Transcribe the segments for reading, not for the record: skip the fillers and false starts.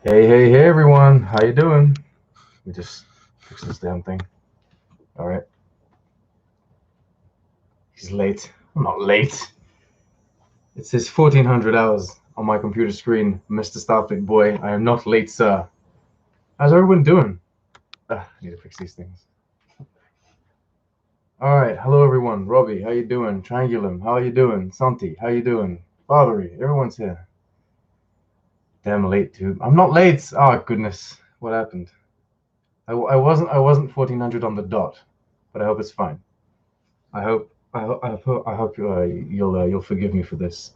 Hey, everyone. How you doing? Let me just fix this damn thing. All right. He's late. I'm not late. It says 1400 hours on my computer screen. Mr. Starfleet boy, I am not late, sir. How's everyone doing? I need to fix these things. All right. Hello, everyone. Robbie, how you doing? Triangulum, how are you doing? Santi, how you doing? Valerie, everyone's here. Damn late, dude. I'm not late. Oh, goodness. What happened? I wasn't 1400 on the dot, but I hope it's fine. I hope you'll forgive me for this.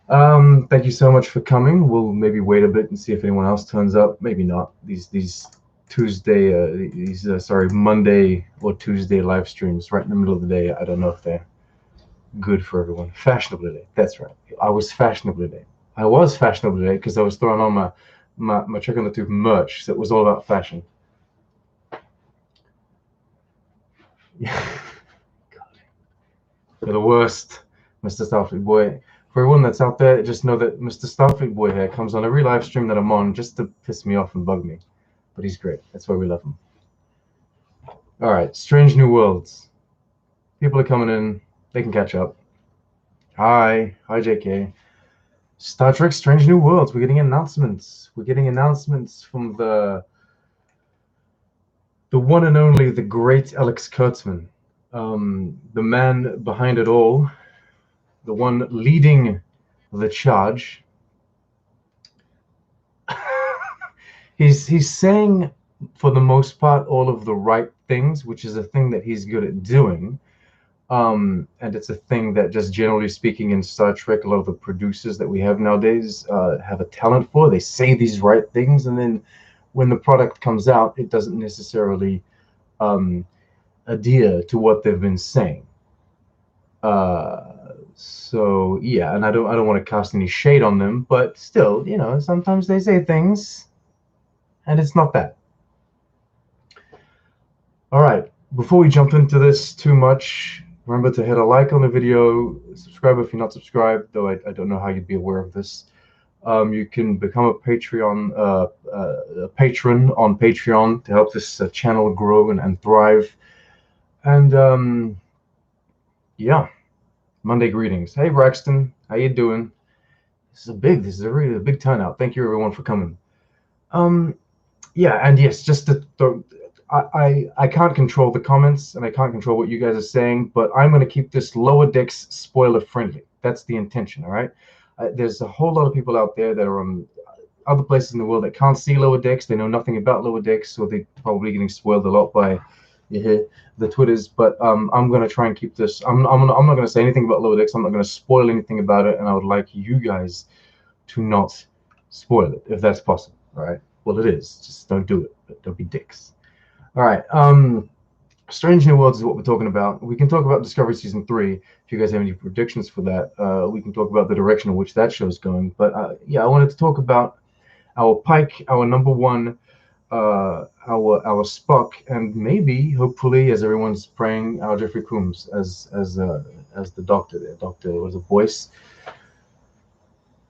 Thank you so much for coming. We'll maybe wait a bit and see if anyone else turns up. Maybe not. These Monday or Tuesday live streams right in the middle of the day. I don't know if they're good for everyone. Fashionably late. That's right. I was fashionably late. I was fashionably late because I was throwing on my Trick on the Tooth merch. So it was all about fashion. You're the worst, Mr. Starfleet Boy. For everyone that's out there, just know that Mr. Starfleet Boy here comes on every live stream that I'm on just to piss me off and bug me. But he's great. That's why we love him. All right, Strange New Worlds. People are coming in. They can catch up. Hi, JK. Star Trek Strange New Worlds. We're getting announcements. We're getting announcements from the one and only, the great Alex Kurtzman, the man behind it all, the one leading the charge. he's saying, for the most part, all of the right things, which is a thing that he's good at doing. And it's a thing that, just generally speaking, in Star Trek, a lot of the producers that we have nowadays have a talent for. They say these right things, and then when the product comes out, it doesn't necessarily adhere to what they've been saying. So yeah, and I don't want to cast any shade on them, but still, sometimes they say things, and it's not that. All right, before we jump into this too much, remember to hit a like on the video, subscribe if you're not subscribed, though I don't know how you'd be aware of this. You can become a patron on Patreon to help this channel grow and thrive. And yeah, Monday greetings. Hey Braxton, how you doing? This is a really big turnout. Thank you everyone for coming. Yeah, and yes, just I can't control the comments and I can't control what you guys are saying, but I'm going to keep this Lower Decks spoiler friendly. That's the intention, all right? There's a whole lot of people out there that are on other places in the world that can't see Lower Decks. They know nothing about Lower Decks, so they're probably getting spoiled a lot by the Twitters. But I'm going to try and keep this. I'm not going to say anything about Lower Decks. I'm not going to spoil anything about it, and I would like you guys to not spoil it if that's possible, all right? Well, it is. Just don't do it. But don't be dicks. All right. Strange New Worlds is what we're talking about. We can talk about Discovery Season 3 if you guys have any predictions for that. We can talk about the direction in which that show is going. But yeah, I wanted to talk about our Pike, our number one, our Spock, and maybe, hopefully, as everyone's praying, our Jeffrey Combs as the Doctor there. Doctor was a voice.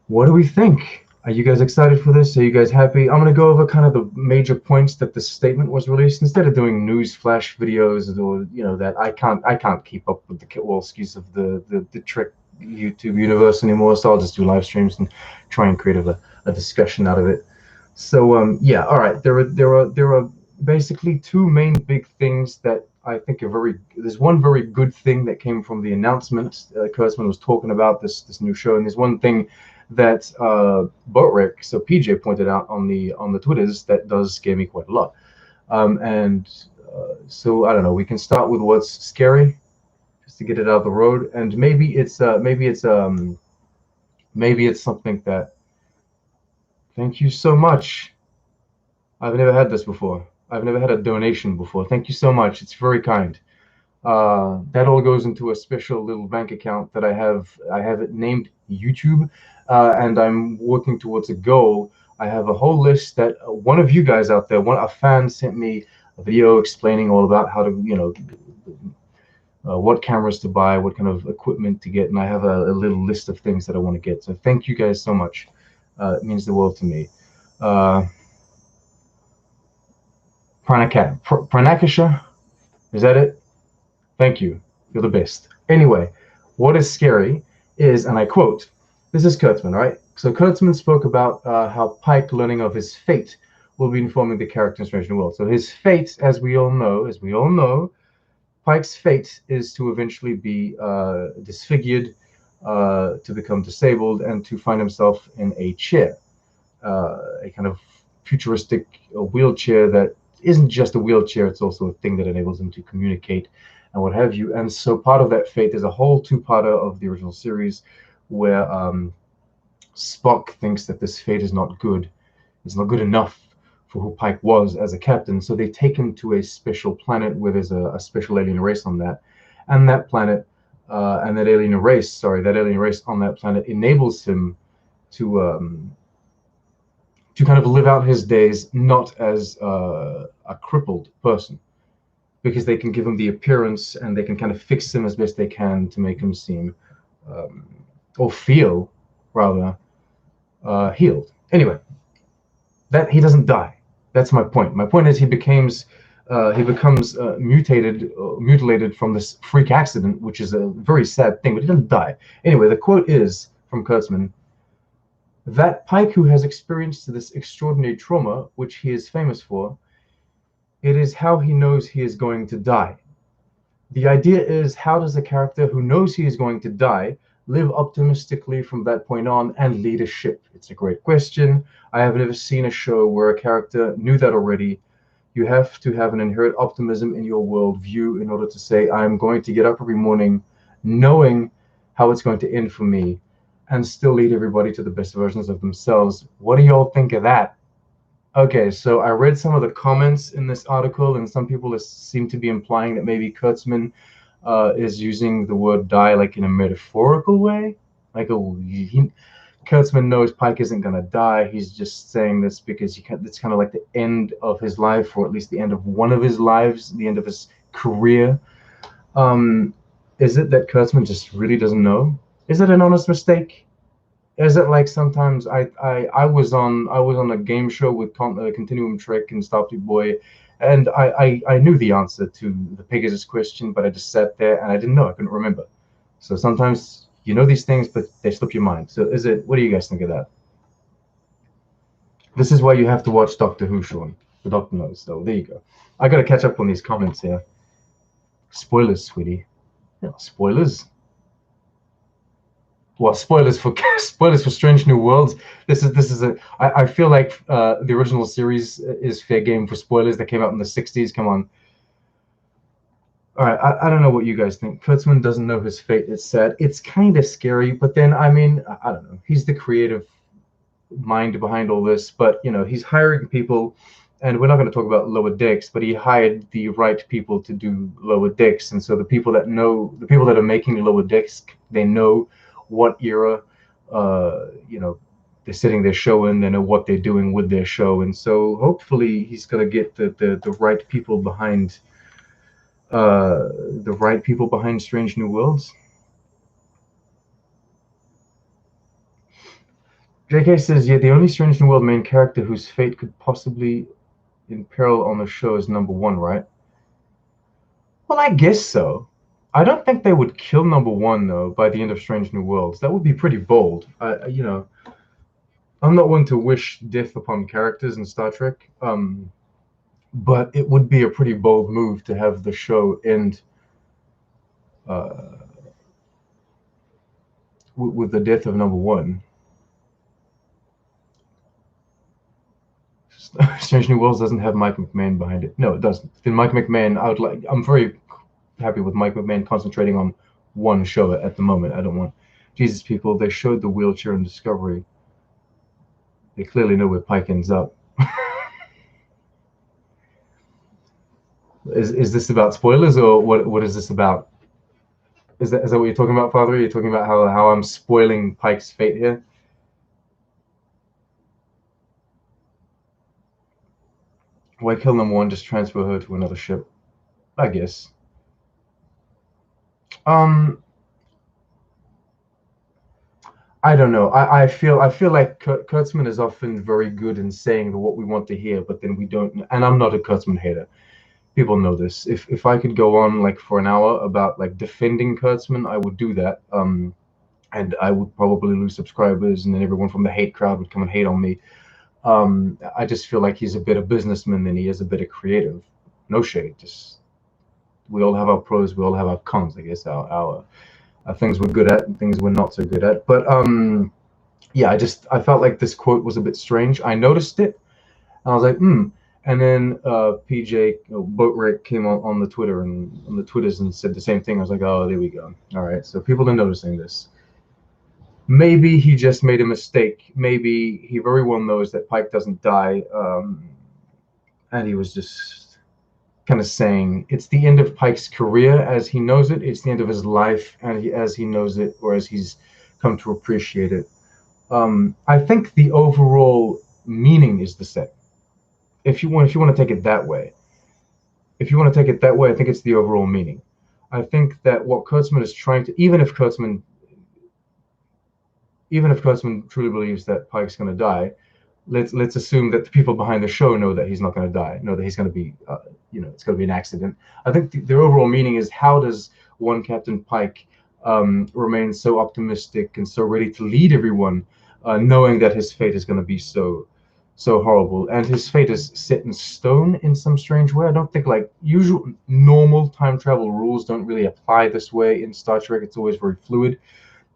What do we think? Are you guys excited for this? Are you guys happy? I'm going to go over kind of the major points that the statement was released, instead of doing news flash videos or that I can't keep up with the Kowalskis of the Trek YouTube universe anymore. So I'll just do live streams and try and create a discussion out of it. So yeah, all right. There are basically two main big things that I think are there's one very good thing that came from the announcement. Kurtzman was talking about this new show, and there's one thing that Botrick, so PJ, pointed out on the Twitters that does scare me quite a lot. So I don't know. We can start with what's scary, just to get it out of the road, and maybe it's something that. Thank you so much. I've never had this before. I've never had a donation before. Thank you so much. It's very kind. That all goes into a special little bank account that I have. I have it named YouTube, and I'm working towards a goal. I have a whole list that one of you guys out there, a fan sent me a video explaining all about how to, what cameras to buy, what kind of equipment to get, and I have a little list of things that I want to get. So thank you guys so much. It means the world to me. Pranakasha, is that it? Thank you. You're the best. Anyway, what is scary is, and I quote, this is Kurtzman, right? So Kurtzman spoke about how Pike learning of his fate will be informing the character in Strange New World. So his fate, as we all know, Pike's fate is to eventually be disfigured, to become disabled, and to find himself in a chair, a kind of futuristic wheelchair that isn't just a wheelchair, it's also a thing that enables him to communicate and what have you. And so part of that fate is a whole two-parter of the original series where Spock thinks that this fate is not good. It's not good enough for who Pike was as a captain. So they take him to a special planet where there's a special alien race on that. And that planet, and that alien race on that planet enables him to kind of live out his days not as a crippled person, because they can give him the appearance and they can kind of fix him as best they can to make him seem or feel rather healed. Anyway, that he doesn't die. That's my point. My point is he becomes mutilated from this freak accident, which is a very sad thing, but he doesn't die. Anyway, the quote is from Kurtzman: that Pike who has experienced this extraordinary trauma, which he is famous for, it is how he knows he is going to die. The idea is, how does a character who knows he is going to die live optimistically from that point on and lead a ship? It's a great question. I have never seen a show where a character knew that already. You have to have an inherent optimism in your worldview in order to say, I'm going to get up every morning knowing how it's going to end for me and still lead everybody to the best versions of themselves. What do y'all think of that? Okay, so I read some of the comments in this article, and some people seem to be implying that maybe Kurtzman is using the word die like in a metaphorical way. Like Kurtzman knows Pike isn't going to die. He's just saying this because it's kind of like the end of his life, or at least the end of one of his lives, the end of his career. Is it that Kurtzman just really doesn't know? Is it an honest mistake? Is it like sometimes I was on a game show with Continuum Trek and Starfleet Boy, and I knew the answer to the Pegasus question, but I just sat there and I didn't know. I couldn't remember. So sometimes you know these things, but they slip your mind. So is it? What do you guys think of that? This is why you have to watch Doctor Who, Sean. The Doctor knows. So there you go. I got to catch up on these comments here. Spoilers, sweetie. Yeah, spoilers. Well, spoilers for Strange New Worlds. I feel like the original series is fair game for spoilers that came out in the '60s. Come on. All right, I don't know what you guys think. Kurtzman doesn't know his fate. It's sad. It's kind of scary, but then I mean, I don't know. He's the creative mind behind all this, but you know, he's hiring people, and we're not going to talk about Lower Decks, but he hired the right people to do Lower Decks, and so the people that are making Lower Decks, they know what era, they're setting their show in. They know what they're doing with their show, and so hopefully he's going to get the right people behind Strange New Worlds. JK says, yeah, the only Strange New World main character whose fate could possibly imperil on the show is number one, right? Well, I guess so. I don't think they would kill number one though by the end of Strange New Worlds. That would be pretty bold. I'm not one to wish death upon characters in Star Trek, but it would be a pretty bold move to have the show end with the death of number one. Strange New Worlds doesn't have Mike McMahon behind it. No, it doesn't. Then Mike McMahon, I'm very happy with Mike McMahon concentrating on one show at the moment. I don't want Jesus people. They showed the wheelchair in Discovery. They clearly know where Pike ends up. Is this about spoilers, or what is this about? Is that what you're talking about, Father? You're talking about how I'm spoiling Pike's fate here? Why kill number one? Just transfer her to another ship, I guess. Um, I don't know. I feel like Kurtzman is often very good in saying what we want to hear, but then we don't. And I'm not a Kurtzman hater. People know this. If I could go on like for an hour about like defending Kurtzman, I would do that. And I would probably lose subscribers, and then everyone from the hate crowd would come and hate on me. I just feel like he's a better businessman than he is a better creative. No shade. Just we all have our pros, we all have our cons. I guess our things we're good at and things we're not so good at. But yeah, I felt like this quote was a bit strange. I noticed it, and I was like, hmm. And then PJ Boatrick came on the Twitter and on the Twitters and said the same thing. I was like, oh, there we go. All right, so people are noticing this. Maybe he just made a mistake. Maybe he very well knows that Pike doesn't die, and he was just kind of saying it's the end of Pike's career as he knows it. It's the end of his life, and as he knows it, or as he's come to appreciate it. I think the overall meaning is the same. If you want to take it that way, if you want to take it that way, I think it's the overall meaning. I think that what Kurtzman is trying to, even if Kurtzman truly believes that Pike's going to die, let's assume that the people behind the show know that he's not going to die, know that he's going to be, it's going to be an accident. I think the overall meaning is how does one Captain Pike remain so optimistic and so ready to lead everyone, knowing that his fate is going to be so horrible, and his fate is set in stone in some strange way. I don't think like usual normal time travel rules don't really apply this way in Star Trek. It's always very fluid.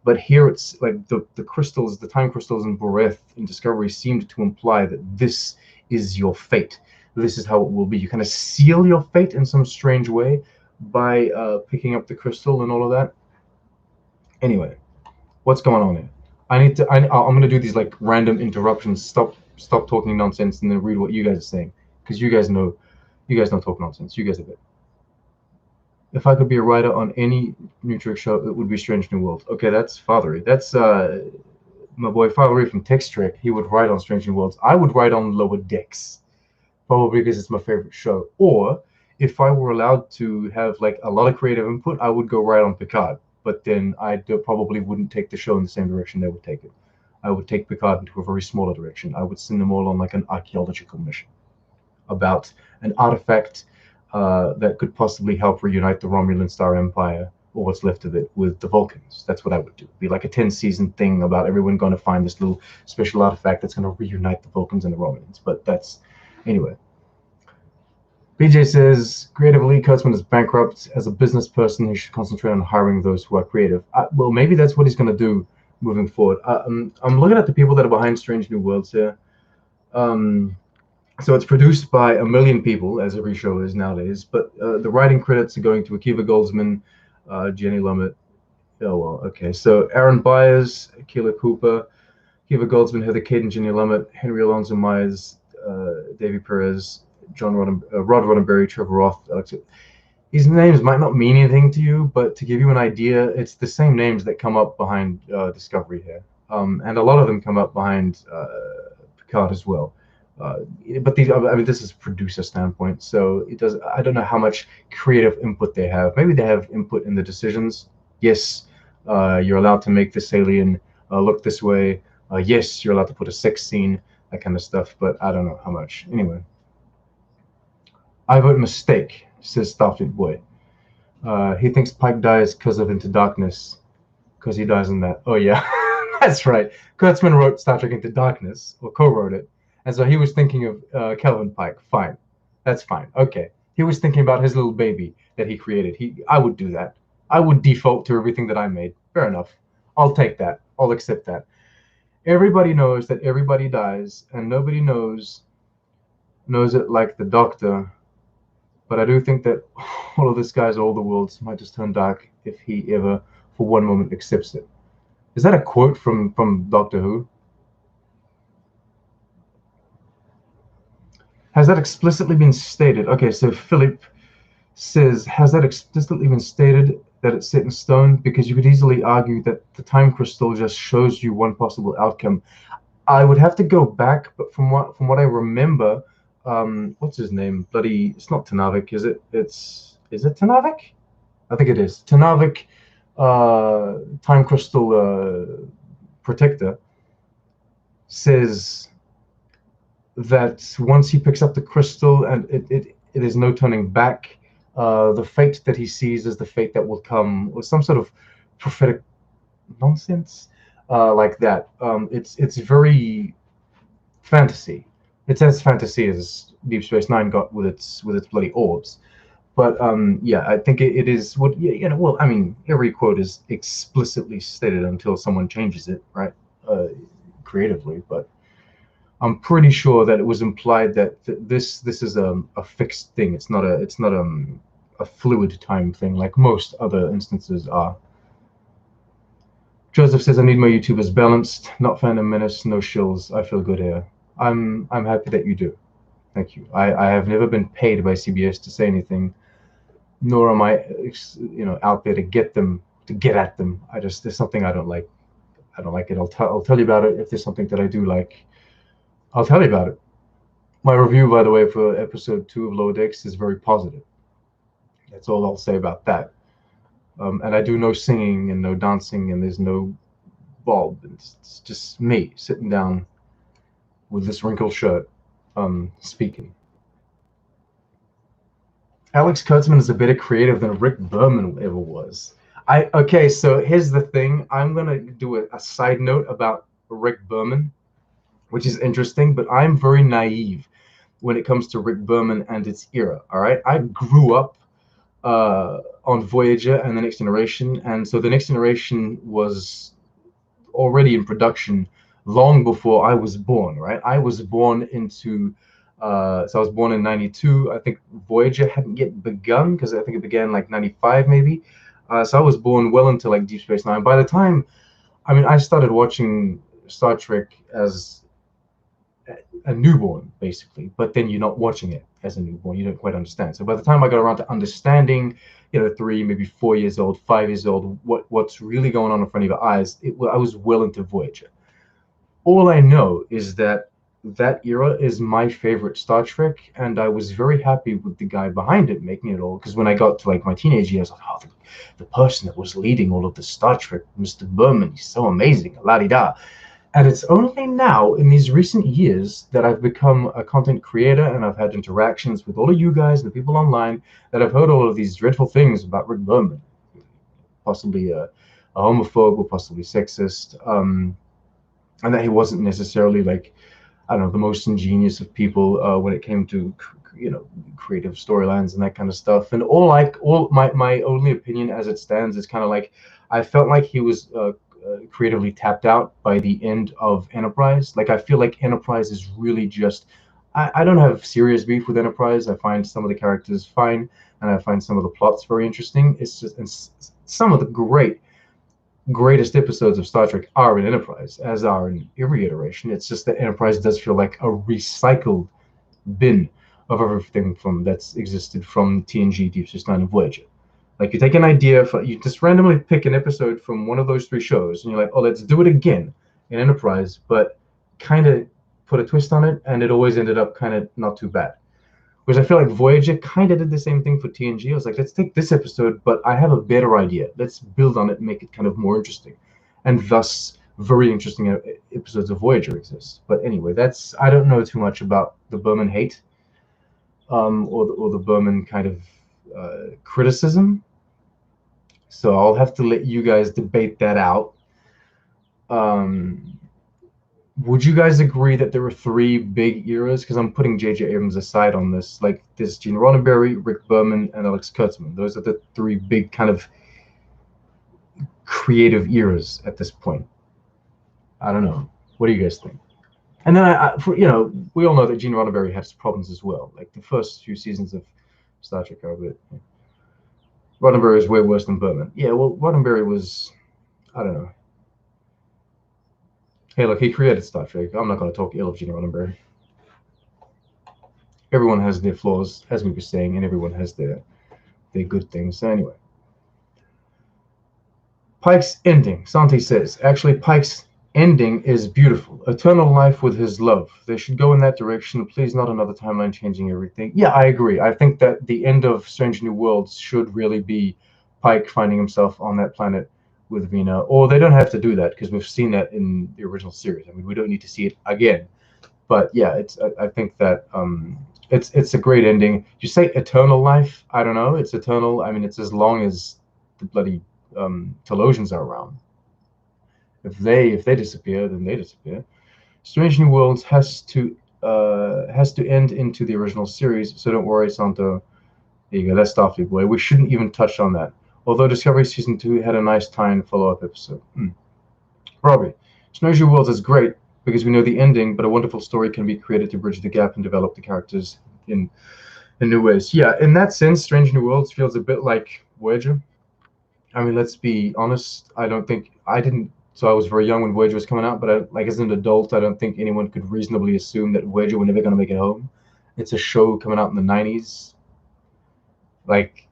But here it's like the crystals, the time crystals in Boreth in Discovery seemed to imply that this is your fate. This is how it will be. You kind of seal your fate in some strange way by picking up the crystal and all of that. Anyway, what's going on here? I'm going to do these like random interruptions. Stop talking nonsense and then read what you guys are saying, because you guys don't talk nonsense. You guys are good. If I could be a writer on any New Trek show, it would be Strange New Worlds. Okay, that's Fathery. That's my boy Fathery from Text Trek. He would write on Strange New Worlds. I would write on Lower Decks, probably because it's my favorite show. Or if I were allowed to have like a lot of creative input, I would go write on Picard. But then probably wouldn't take the show in the same direction they would take it. I would take Picard into a very smaller direction. I would send them all on like an archaeological mission about an artifact that could possibly help reunite the Romulan Star Empire, or what's left of it, with the Vulcans. That's what I would do. It'd be like a 10-season thing about everyone going to find this little special artifact that's going to reunite the Vulcans and the Romulans. But that's anyway. BJ says creatively, Kurtzman is bankrupt. As a business person, he should concentrate on hiring those who are creative. Well, maybe that's what he's going to do moving forward. I'm looking at the people that are behind Strange New Worlds here. So it's produced by a million people, as every show is nowadays. But the writing credits are going to Akiva Goldsman, Jenny Lumet. Oh well, okay. So Aaron Byers, Keela Cooper, Akiva Goldsman, Heather Caden, Jenny Lumet, Henry Alonso Myers, Davey Perez, Rod Roddenberry, Trevor Roth, Alex. These names might not mean anything to you, but to give you an idea, it's the same names that come up behind Discovery here, and a lot of them come up behind Picard as well. But this is producer standpoint, so it does. I don't know how much creative input they have. Maybe they have input in the decisions. Yes, you're allowed to make this alien look this way. Yes, you're allowed to put a sex scene, that kind of stuff. But I don't know how much. Anyway, I vote mistake, says Starfleet Boy. He thinks Pike dies because of Into Darkness, because he dies in that. Oh yeah, that's right. Kurtzman wrote Star Trek Into Darkness, or co-wrote it. And so he was thinking of Kelvin Pike. Fine. That's fine. Okay. He was thinking about his little baby that he created. I would do that. I would default to everything that I made. Fair enough. I'll take that. I'll accept that. Everybody knows that everybody dies, and nobody knows it like the Doctor. But I do think that all of this guy's all the worlds might just turn dark if he ever, for one moment, accepts it. Is that a quote from Doctor Who? Has that explicitly been stated? Okay, so Philip says, has that explicitly been stated that it's set in stone? Because you could easily argue that the time crystal just shows you one possible outcome. I would have to go back, but from what I remember, what's his name? Bloody, it's not Tanavik, is it? Is it Tanavik? I think it is. Tanavik time crystal protector says that once he picks up the crystal and it is no turning back, the fate that he sees is the fate that will come, or some sort of prophetic nonsense like that. It's very fantasy. It's as fantasy as Deep Space Nine got with its bloody orbs. But yeah, I think it is what well, I mean, every quote is explicitly stated until someone changes it, right? Creatively, but I'm pretty sure that it was implied that this is a fixed thing. It's not a fluid time thing like most other instances are. Joseph says, I need my YouTubers balanced, not Phantom Menace, no shills. I feel good here. I'm happy that you do. Thank you. I have never been paid by CBS to say anything, nor am I, out there to get them, to get at them. There's something I don't like. I don't like it. I'll tell you about it. If there's something that I do like, I'll tell you about it. My review, by the way, for episode 2 of Lower Decks is very positive. That's all I'll say about that. And I do no singing and no dancing, and there's no bulb. It's just me sitting down with this wrinkled shirt, speaking. Alex Kurtzman is a better creative than Rick Berman ever was. Okay, so here's the thing. I'm gonna do a side note about Rick Berman, which is interesting, but I'm very naive when it comes to Rick Berman and its era. All right, I grew up on Voyager and the Next Generation, and so the Next Generation was already in production long before I was born. Right, I was born into so I was born in '92. I think Voyager hadn't yet begun because I think it began like '95 maybe. So I was born well into like Deep Space Nine. By the time, I mean, I started watching Star Trek as a newborn, basically, but then you're not watching it as a newborn. You don't quite understand. So by the time I got around to understanding, 3, maybe 4 years old, 5 years old, what's really going on in front of your eyes, I was well into Voyager. All I know is that that era is my favorite Star Trek, and I was very happy with the guy behind it making it all. Because when I got to like my teenage years, I was like, oh, the person that was leading all of the Star Trek, Mr. Berman, he's so amazing, la di da. And it's only now in these recent years that I've become a content creator and I've had interactions with all of you guys and the people online that I've heard all of these dreadful things about Rick Berman, possibly a homophobe or possibly sexist, and that he wasn't necessarily like, I don't know, the most ingenious of people when it came to creative storylines and that kind of stuff. And all my only opinion as it stands is kind of like I felt like he was creatively tapped out by the end of Enterprise. Like I feel like Enterprise is really just I don't have serious beef with Enterprise. I find some of the characters fine, and I find some of the plots very interesting. It's just and some of the greatest episodes of Star Trek are in Enterprise, as are in every iteration. It's just that Enterprise does feel like a recycled bin of everything from that's existed from TNG, Deep Space Nine, and Voyager. Like you take an idea, you just randomly pick an episode from one of those 3 shows, and you're like, oh, let's do it again in Enterprise, but kind of put a twist on it, and it always ended up kind of not too bad. Whereas I feel like Voyager kind of did the same thing for TNG. I was like, let's take this episode, but I have a better idea. Let's build on it and make it kind of more interesting. And thus, very interesting episodes of Voyager exist. But anyway, I don't know too much about the Berman hate or the Berman kind of criticism. So I'll have to let you guys debate that out. Would you guys agree that there were 3 big eras? Because I'm putting J.J. Abrams aside on this. Like there's Gene Roddenberry, Rick Berman, and Alex Kurtzman. Those are the 3 big kind of creative eras at this point. I don't know. What do you guys think? And then we all know that Gene Roddenberry has problems as well. Like the first few seasons of Star Trek are a bit. Roddenberry is way worse than Berman. Yeah, well, Roddenberry was, I don't know. Hey, look, he created Star Trek. I'm not going to talk ill of Gene Roddenberry. Everyone has their flaws, as we were saying, and everyone has their good things. So anyway. Pike's ending. Santi says, actually, Pike's ending is beautiful. Eternal life with his love. They should go in that direction. Please, not another timeline changing everything. Yeah, I agree. I think that the end of Strange New Worlds should really be Pike finding himself on that planet with Vina, or they don't have to do that because we've seen that in the original series. I mean, we don't need to see it again. But yeah, I think that it's a great ending. You say eternal life? I don't know. It's eternal. I mean, it's as long as the bloody Telosians are around. If they disappear, then they disappear. Strange New Worlds has to end into the original series, so don't worry, Santo. There you go. That's Starfleet Boy. We shouldn't even touch on that. Although Discovery Season 2 had a nice tie-in follow-up episode. Robbie, Strange New Worlds is great because we know the ending, but a wonderful story can be created to bridge the gap and develop the characters in new ways. Yeah, in that sense, Strange New Worlds feels a bit like Voyager. I mean, let's be honest. I don't think I didn't. So I was very young when Voyager was coming out, but like as an adult, I don't think anyone could reasonably assume that Voyager were never going to make it home. It's a show coming out in the '90s. Like,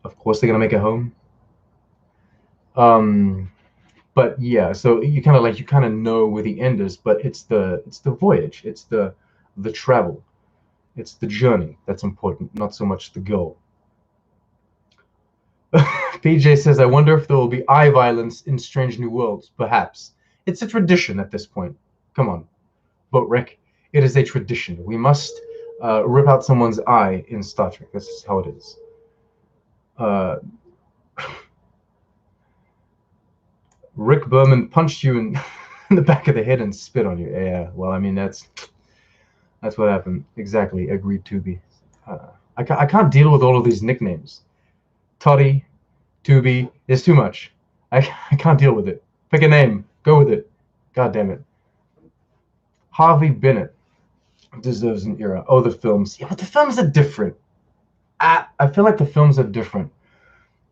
of course they're going to make it home. But yeah, so you kind of know where the end is, but it's the voyage, it's the travel, it's the journey that's important, not so much the goal. PJ says, I wonder if there will be eye violence in Strange New Worlds. Perhaps. It's a tradition at this point. Come on. But Rick, it is a tradition. We must rip out someone's eye in Star Trek. This is how it is. Rick Berman punched you in the back of the head and spit on you. Yeah, well, I mean, that's what happened. Exactly. Agreed to be. I can't deal with all of these nicknames. Toddy, Tubi, it's too much. I can't deal with it. Pick a name. Go with it. God damn it. Harvey Bennett deserves an era. Oh, the films. Yeah, but the films are different. I feel like the films are different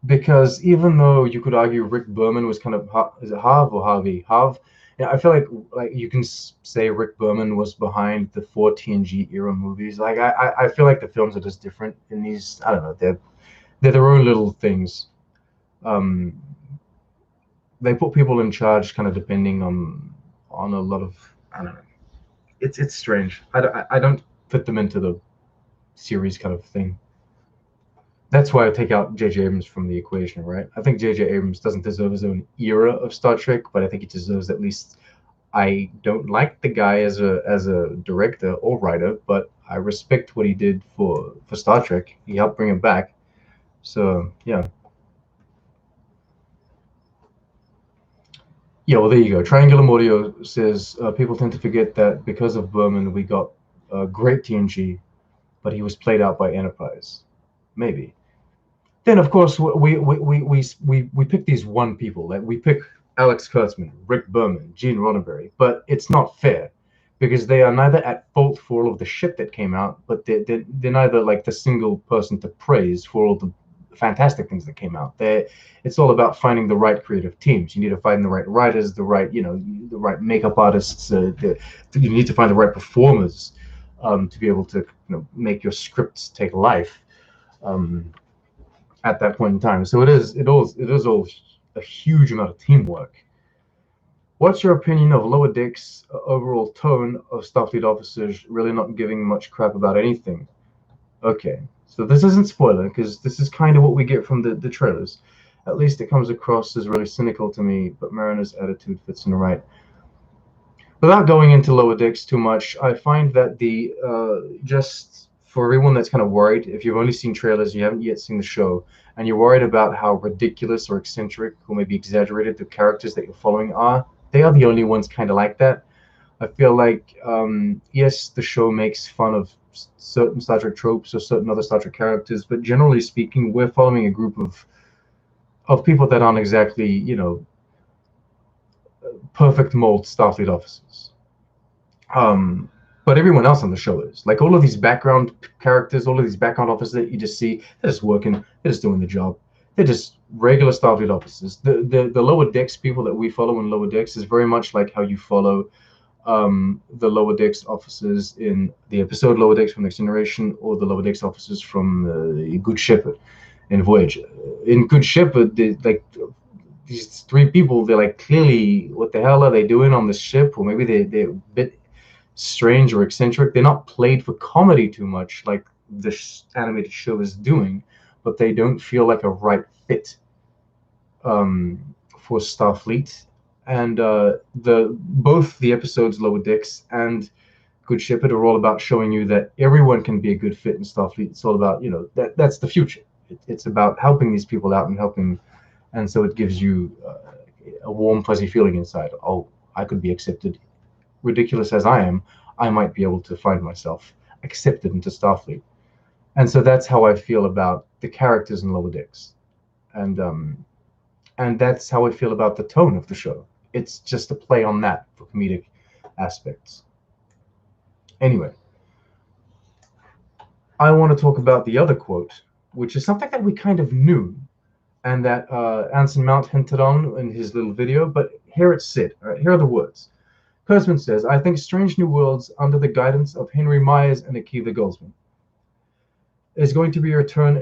because even though you could argue Rick Berman was kind of, is it Harv or Harvey? Harv. Yeah, I feel like you can say Rick Berman was behind the 4 TNG era movies. Like I feel like the films are just different in these. I don't know. They're their own little things. They put people in charge kind of depending on a lot of, I don't know. It's strange. I don't fit them into the series kind of thing. That's why I take out J.J. Abrams from the equation, right? I think J.J. Abrams doesn't deserve his own era of Star Trek, but I think he deserves at least. I don't like the guy as a director or writer, but I respect what he did for Star Trek. He helped bring it back. So yeah. Yeah, well, there you go. Triangular Audio says people tend to forget that because of Berman, we got great TNG, but he was played out by Enterprise. Maybe. Then, of course, we pick these one people. Like we pick Alex Kurtzman, Rick Berman, Gene Roddenberry, but it's not fair because they are neither at fault for all of the shit that came out, but they're neither like the single person to praise for all the fantastic things that came out. It's all about finding the right creative teams. You need to find the right writers, the right the right makeup artists. You need to find the right performers to be able to make your scripts take life. At that point in time. So it is all a huge amount of teamwork. What's your opinion of Lower Decks' overall tone of Starfleet officers really not giving much crap about anything? Okay, so this isn't spoiler because this is kind of what we get from the trailers. At least it comes across as really cynical to me, but Mariner's attitude fits in right. Without going into Lower Decks too much, I find that just for everyone that's kind of worried, if you've only seen trailers, you haven't yet seen the show, and you're worried about how ridiculous or eccentric or maybe exaggerated the characters that you're following are, they are the only ones kind of like that. I feel like, yes, the show makes fun of certain Star Trek tropes or certain other Star Trek characters, but generally speaking, we're following a group of people that aren't exactly, perfect mold Starfleet officers. But everyone else on the show is like all of these background characters, all of these background officers that you just see, they're just working, they're just doing the job. They're just regular Starfleet officers. The Lower Decks people that we follow in Lower Decks is very much like how you follow the Lower Decks officers in the episode Lower Decks from Next Generation, or the Lower Decks officers from Good Shepherd in Voyager. In Good Shepherd, like these 3 people, they're like clearly, what the hell are they doing on the ship? Or maybe they're a bit strange or eccentric. They're not played for comedy too much like this animated show is doing, but they don't feel like a right fit for Starfleet, and both the episodes Lower Decks and Good Shepherd are all about showing you that everyone can be a good fit in Starfleet. It's all about, that's the future. It's about helping these people out and helping, and so it gives you a warm, fuzzy feeling inside. Oh, I could be accepted. Ridiculous as I am, I might be able to find myself accepted into Starfleet. And so that's how I feel about the characters in Lower Decks, and that's how I feel about the tone of the show. It's just a play on that for comedic aspects. Anyway, I want to talk about the other quote, which is something that we kind of knew, and that Anson Mount hinted on in his little video, but here it's said. Right, here are the words. Kurtzman says, "I think Strange New Worlds, under the guidance of Henry Myers and Akiva Goldsman, is going to be a return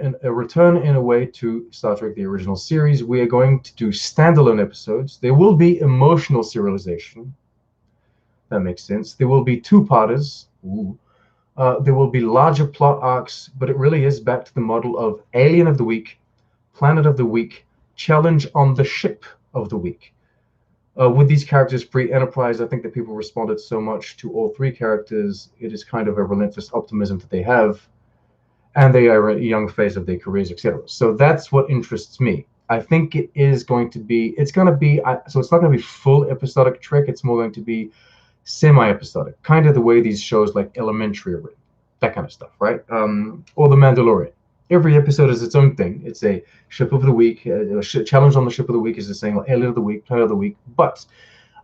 in a way to Star Trek: The Original Series. We are going to do standalone episodes. There will be emotional serialization. That makes sense. There will be two-parters. There will be larger plot arcs, but it really is back to the model of Alien of the Week, Planet of the Week, Challenge on the Ship of the Week. With these characters pre-Enterprise, I think that people responded so much to all three characters. It is kind of a relentless optimism that they have, and they are a young phase of their careers, etc. So that's what interests me. I think it is going to be, so it's not going to be full episodic Trek. It's more going to be semi-episodic, kind of the way these shows like Elementary are written, that kind of stuff, right? Or The Mandalorian. Every episode is its own thing. It's a ship of the week. Challenge on the ship of the week is the same, like Alien of the Week, Planet of the Week. But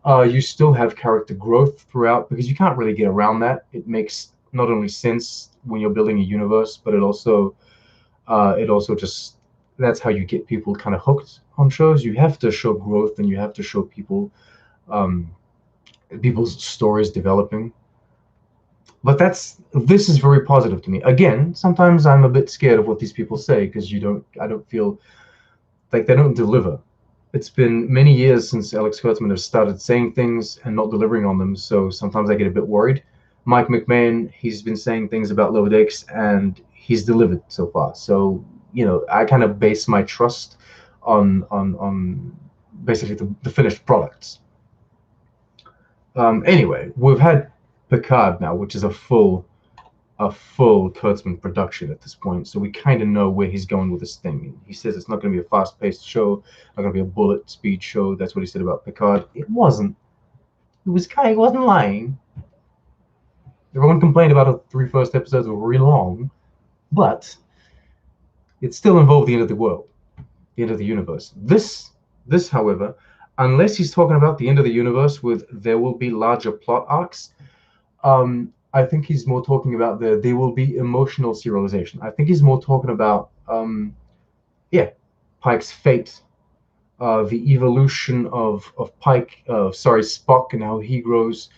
you still have character growth throughout, because you can't really get around that. It makes not only sense when you're building a universe, but it also just, that's how you get people kind of hooked on shows. You have to show growth, and you have to show people people's stories developing. But this is very positive to me. Again, sometimes I'm a bit scared of what these people say, because I don't feel like they don't deliver. It's been many years since Alex Kurtzman has started saying things and not delivering on them, so sometimes I get a bit worried. Mike McMahon, he's been saying things about Lower Decks, and he's delivered so far. So, I kind of base my trust on basically the finished products. Anyway, we've had Picard now, which is a full Kurtzman production at this point, so we kind of know where he's going with this thing. He says it's not going to be a fast-paced show, not going to be a bullet speed show. That's what he said about Picard. It wasn't. He wasn't lying. Everyone complained about the three first episodes were really long, but it still involved the end of the world, the end of the universe. This, however, unless he's talking about the end of the universe with there will be larger plot arcs, I think he's more talking about there will be emotional serialization. I think he's more talking about Pike's fate, the evolution of Pike, Spock, and how he grows.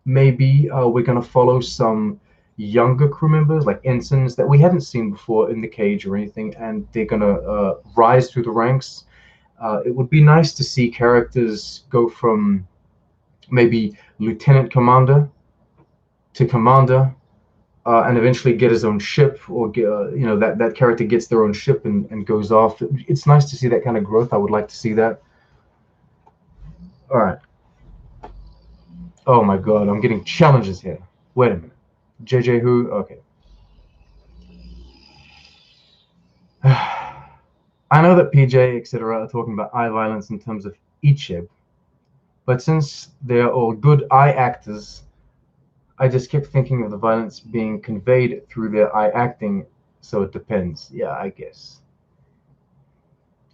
Maybe we're gonna follow some younger crew members, like ensigns that we hadn't seen before in the cage or anything, and they're gonna rise through the ranks. It would be nice to see characters go from maybe lieutenant commander to commander, and eventually get his own ship, or that character gets their own ship and goes off. It's nice to see that kind of growth. I would like to see that. All right. Oh my God, I'm getting challenges here. Wait a minute. JJ who? Okay. I know that PJ, etc., are talking about eye violence in terms of Icheb, but since they are all good eye actors, I just kept thinking of the violence being conveyed through their eye acting, so it depends. Yeah, I guess.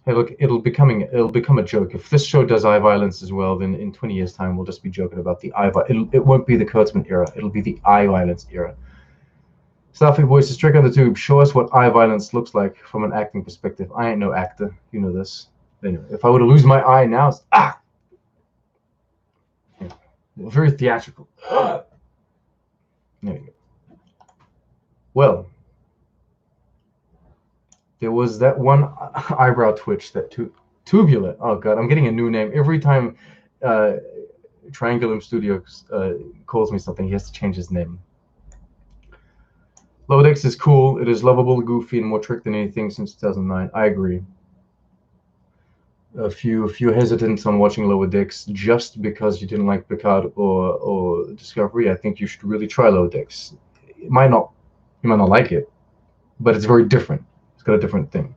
Hey, look, it'll become a joke. If this show does eye violence as well, then in 20 years' time, we'll just be joking about the eye violence. It won't be the Kurtzman era. It'll be the eye violence era. Starfleet Voices, Trick on the Tube, show us what eye violence looks like from an acting perspective. I ain't no actor. You know this. Anyway, if I were to lose my eye now, it's, yeah, very theatrical. There you go. Well, there was that one eyebrow twitch, that Tubular. Oh God, I'm getting a new name every time. Triangulum Studios calls me something. He has to change his name. Lower Decks is cool. It is lovable, goofy, and more Trek than anything since 2009. I agree. if you're hesitant on watching Lower Decks just because you didn't like Picard or Discovery, I think you should really try Lower Decks. It might not you might not like it, but it's very different. It's got a different thing.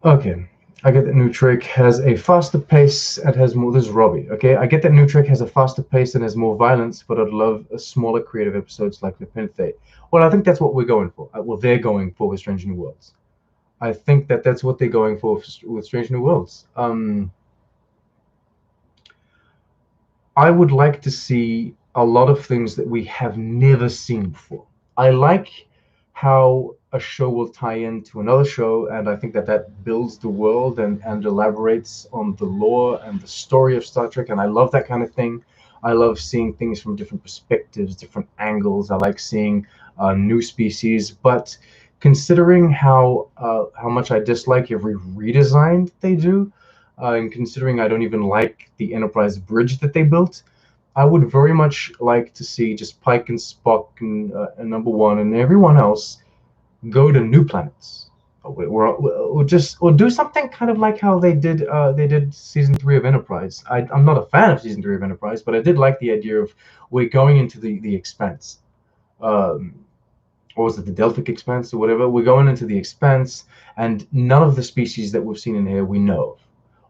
Okay. I get that New Trek has a faster pace and has more. This is Robbie. Okay. I get that New Trek has a faster pace and has more violence, but I'd love a smaller creative episodes like Nepenthe. Well, I think that's what we're going for. Well, they're going for with Strange New Worlds. I think that that's what they're going for with Strange New Worlds. I would like to see a lot of things that we have never seen before. I like how a show will tie into another show, and I think that that builds the world and elaborates on the lore and the story of Star Trek, and I love that kind of thing. I love seeing things from different perspectives, different angles. I like seeing new species, but considering how much I dislike every redesign that they do, and considering I don't even like the Enterprise bridge that they built, I would very much like to see just Pike and Spock and Number One and everyone else go to new planets, or do something kind of like how they did season 3 of Enterprise. I'm not a fan of season 3 of Enterprise, but I did like the idea of we're going into the Expanse. Um, or was it the Delphic Expanse or whatever? We're going into the Expanse, and none of the species that we've seen in here we know of.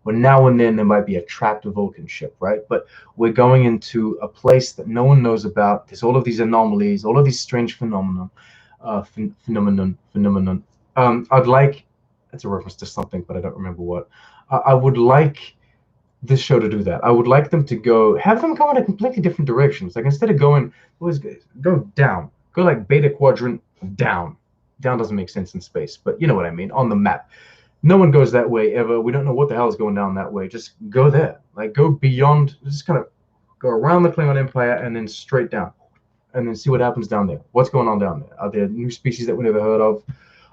Well, now and then there might be a trapped Vulcan ship, right? But we're going into a place that no one knows about. There's all of these anomalies, all of these strange phenomenon. I'd like, it's a reference to something, but I don't remember what. I would like this show to do that. I would like them to have them go in a completely different directions. Like instead of going, always go down, go like Beta Quadrant down. Down doesn't make sense in space, but you know what I mean, on the map. No one goes that way ever. We don't know what the hell is going down that way. Just go there. Like go beyond, just kind of go around the Klingon Empire and then straight down. And then see what happens down there. What's going on down there? Are there new species that we never heard of?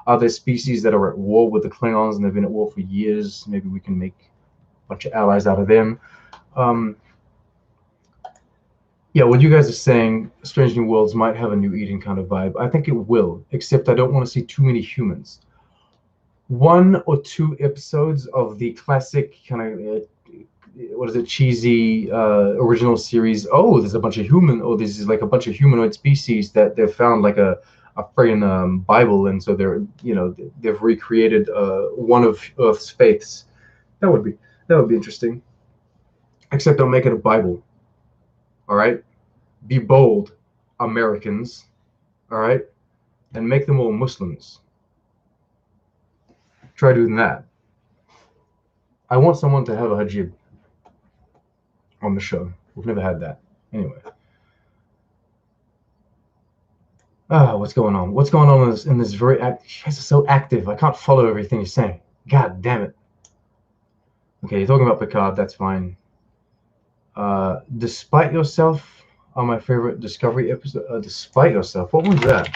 Are there species that are at war with the Klingons and they've been at war for years? Maybe we can make a bunch of allies out of them. Yeah, what you guys are saying, Strange New Worlds might have a New Eden kind of vibe. I think it will, except I don't want to see too many humans. 1 or 2 episodes of the classic kind of what is it, cheesy original series. Oh, there's a bunch of this is like a bunch of humanoid species that they've found like a friggin' Bible, and so they've recreated one of Earth's faiths. That would be interesting. Except don't make it a Bible. All right, be bold, Americans. All right, and make them all Muslims. Try doing that. I want someone to have a hijab on the show. We've never had that. Anyway. What's going on? What's going on in this very you guys are so active. I can't follow everything you're saying. God damn it. Okay, you're talking about Picard. That's fine. Despite Yourself are my favorite Discovery episode. Despite Yourself. What was that?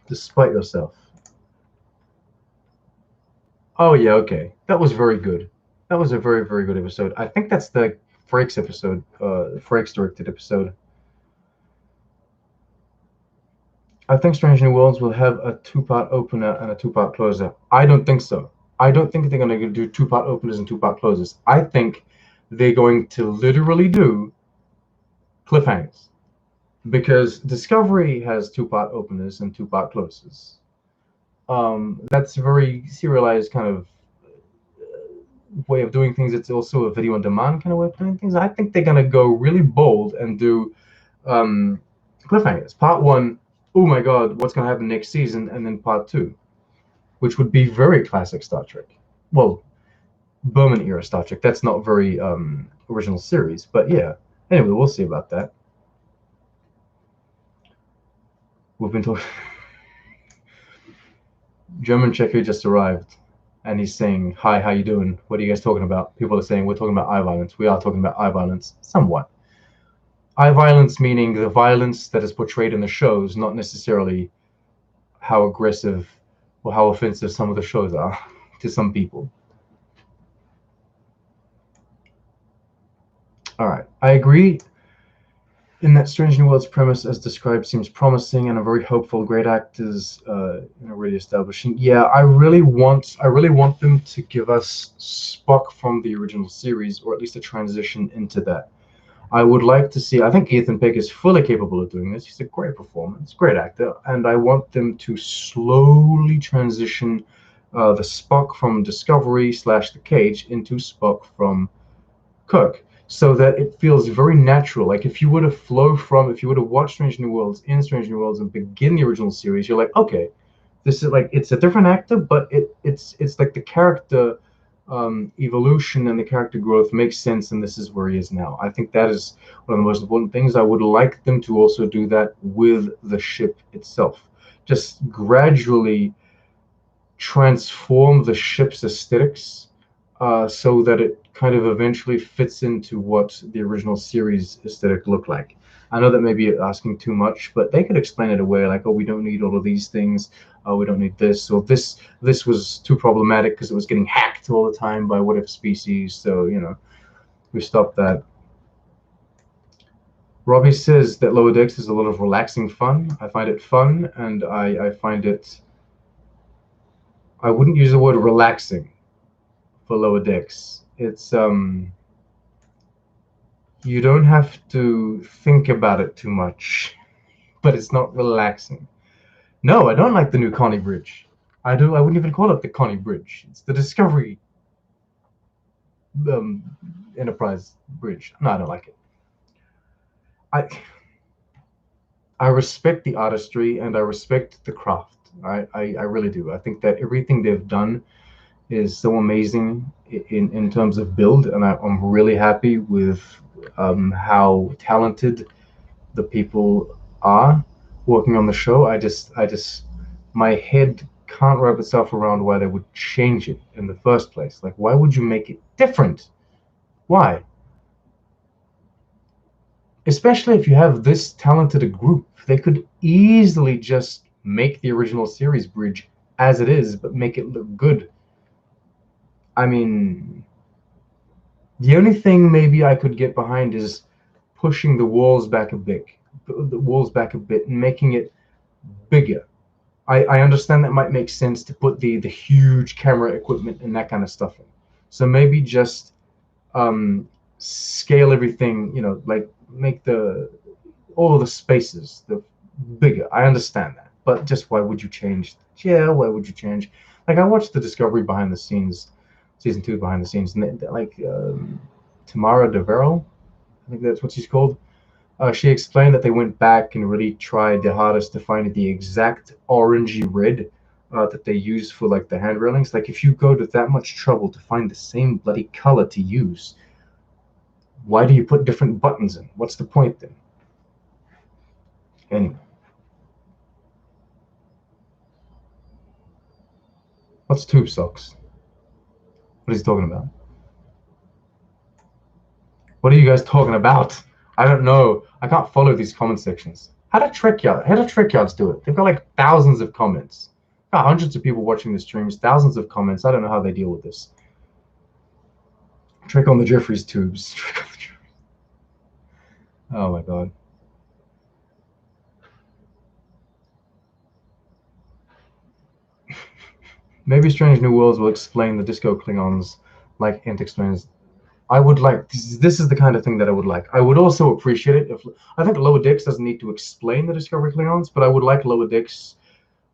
Despite Yourself. Oh yeah, okay. That was very good. That was a very, very good episode. I think that's the Frakes episode, Frakes directed episode. I think Strange New Worlds will have a 2-part opener and a 2-part closer. I don't think so. I don't think they're going to do 2-part openers and 2-part closers. I think they're going to literally do cliffhangers, because Discovery has 2-part openers and 2-part closers. That's a very serialized kind of way of doing things. It's also a video on demand kind of way of doing things. I think they're going to go really bold and do cliffhangers. Part 1, oh my god, what's going to happen next season? And then part 2, which would be very classic Star Trek. Well, Berman era Star Trek. That's not very original series, but yeah. Anyway, we'll see about that. We've been talking. German Checker just arrived, and he's saying, "Hi, how you doing? What are you guys talking about?" People are saying we're talking about eye violence. We are talking about eye violence, somewhat. Eye violence meaning the violence that is portrayed in the shows, not necessarily how aggressive or how offensive some of the shows are to some people. All right, I agree In that Strange New Worlds premise, as described, seems promising and a very hopeful. Great actors, really establishing. Yeah, I really want them to give us Spock from the original series, or at least a transition into that. I would like to see. I think Ethan Peck is fully capable of doing this. He's a great performance, great actor, and I want them to slowly transition the Spock from Discovery slash The Cage into Spock from Kirk, so that it feels very natural. Like if you were to watch Strange New Worlds in Strange New Worlds and begin the original series, you're like, okay, this is like it's a different actor, but it's like the character evolution and the character growth makes sense, and this is where he is now. I think that is one of the most important things. I would like them to also do that with the ship itself, just gradually transform the ship's aesthetics so that it kind of eventually fits into what the original series aesthetic looked like. I know that may be asking too much, but they could explain it away, like, oh, we don't need all of these things. We don't need this. Or this was too problematic because it was getting hacked all the time by what if species. So we stopped that. Robbie says that Lower Decks is a lot of relaxing fun. I find it fun, and I find it. I wouldn't use the word relaxing for Lower Decks. It's you don't have to think about it too much, but it's not relaxing. No, I don't like the new Connie Bridge. I wouldn't even call it the Connie Bridge. It's the Discovery um, Enterprise Bridge. No, I don't like it. I I respect the artistry and I respect the craft. I really do. I think that everything they've done is so amazing in terms of build, and I'm really happy with how talented the people are working on the show. I just, my head can't wrap itself around why they would change it in the first place. Like, why would you make it different? Why? Especially if you have this talented a group, they could easily just make the original series bridge as it is, but make it look good. I mean, the only thing maybe I could get behind is pushing the walls back a bit, and making it bigger. I understand that might make sense to put the huge camera equipment and that kind of stuff in. So maybe just scale everything, like make the all of the spaces the bigger. I understand that, but just why would you change? Yeah, why would you change? Like I watched the Discovery behind the scenes, season 2 behind the scenes, and like Tamara DeVero, I think that's what she's called. She explained that they went back and really tried their hardest to find the exact orangey red that they use for like the hand railings. Like if you go to that much trouble to find the same bloody color to use, why do you put different buttons in? What's the point then? Anyway, what's tube socks? What is he talking about? What are you guys talking about? I don't know. I can't follow these comment sections. How do Trek Yards do it? They've got like thousands of comments. Got hundreds of people watching the streams, thousands of comments. I don't know how they deal with this. Trek on the Jeffries tubes. Oh my god. Maybe Strange New Worlds will explain the disco Klingons like Ent explains. I would like this is the kind of thing that I would like. I would also appreciate it if I think Lower Decks doesn't need to explain the Discovery Klingons, but I would like Lower Decks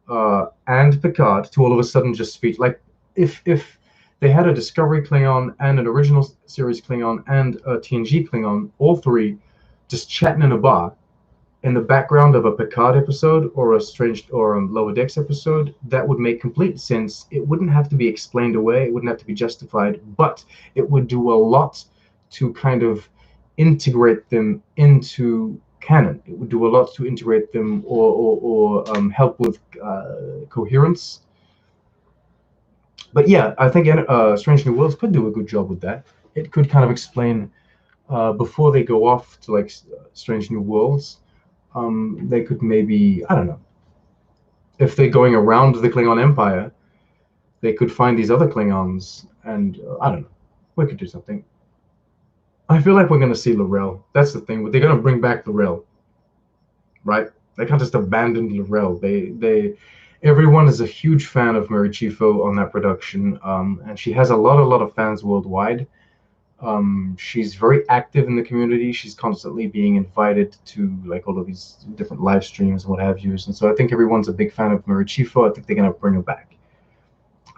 and Picard to all of a sudden just feature like if they had a Discovery Klingon and an original series Klingon and a TNG Klingon, all three just chatting in a bar in the background of a Picard episode or a Strange or a Lower Decks episode, that would make complete sense. It wouldn't have to be explained away. It wouldn't have to be justified, but it would do a lot to kind of integrate them into canon. It would do a lot to integrate them or help with coherence. But yeah, I think Strange New Worlds could do a good job with that. It could kind of explain before they go off to like Strange New Worlds. They could maybe, I don't know, if they're going around the Klingon Empire, they could find these other Klingons, and I don't know, we could do something. I feel like we're gonna see Laurel. That's the thing. They're gonna bring back Laurel, right? They can't just abandon Laurel. Everyone is a huge fan of Mary Chieffo on that production, and she has a lot of fans worldwide. She's very active in the community. She's constantly being invited to like all of these different live streams and what have you. And so I think everyone's a big fan of Mary Chieffo. I think they're gonna bring her back.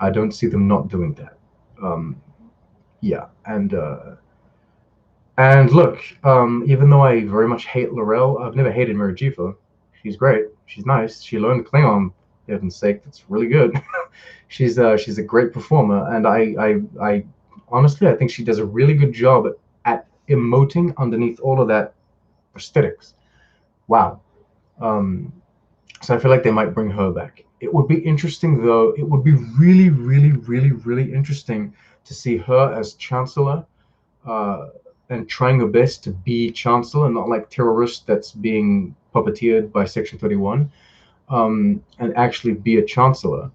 I don't see them not doing that. Yeah, and look, even though I very much hate Laurel, I've never hated Mary Chieffo. She's great. She's nice. She learned Klingon, for heaven's sake. That's really good. She's a great performer, and I honestly I think she does a really good job at emoting underneath all of that prosthetics. Wow. Um, so I feel like they might bring her back. It would be interesting though. It would be really, really, really, really interesting to see her as Chancellor, uh, and trying her best to be Chancellor and not like terrorist that's being puppeteered by Section 31, and actually be a Chancellor.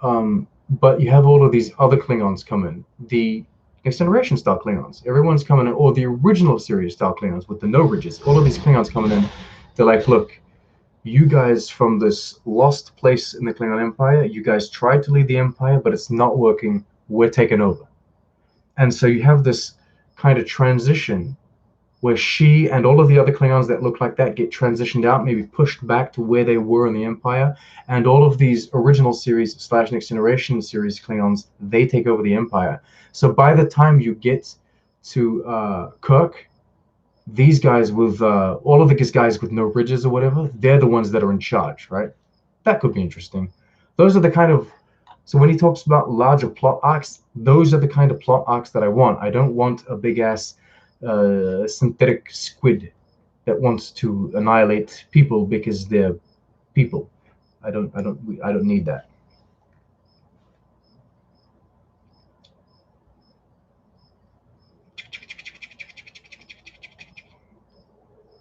But you have all of these other Klingons coming, the Next Generation style Klingons. Everyone's coming in, or the original series style Klingons with the no ridges. All of these Klingons coming in. They're like, look, you guys from this lost place in the Klingon Empire, you guys tried to lead the Empire, but it's not working. We're taking over. And so you have this kind of transition where she and all of the other Klingons that look like that get transitioned out, maybe pushed back to where they were in the Empire, and all of these original series / Next Generation series Klingons, they take over the Empire. So by the time you get to Kirk, these guys with all of these guys with no bridges or whatever, they're the ones that are in charge, right? That could be interesting. Those are the kind of so when he talks about larger plot arcs, those are the kind of plot arcs that I want. I don't want a big ass synthetic squid that wants to annihilate people because they're people. I don't need that.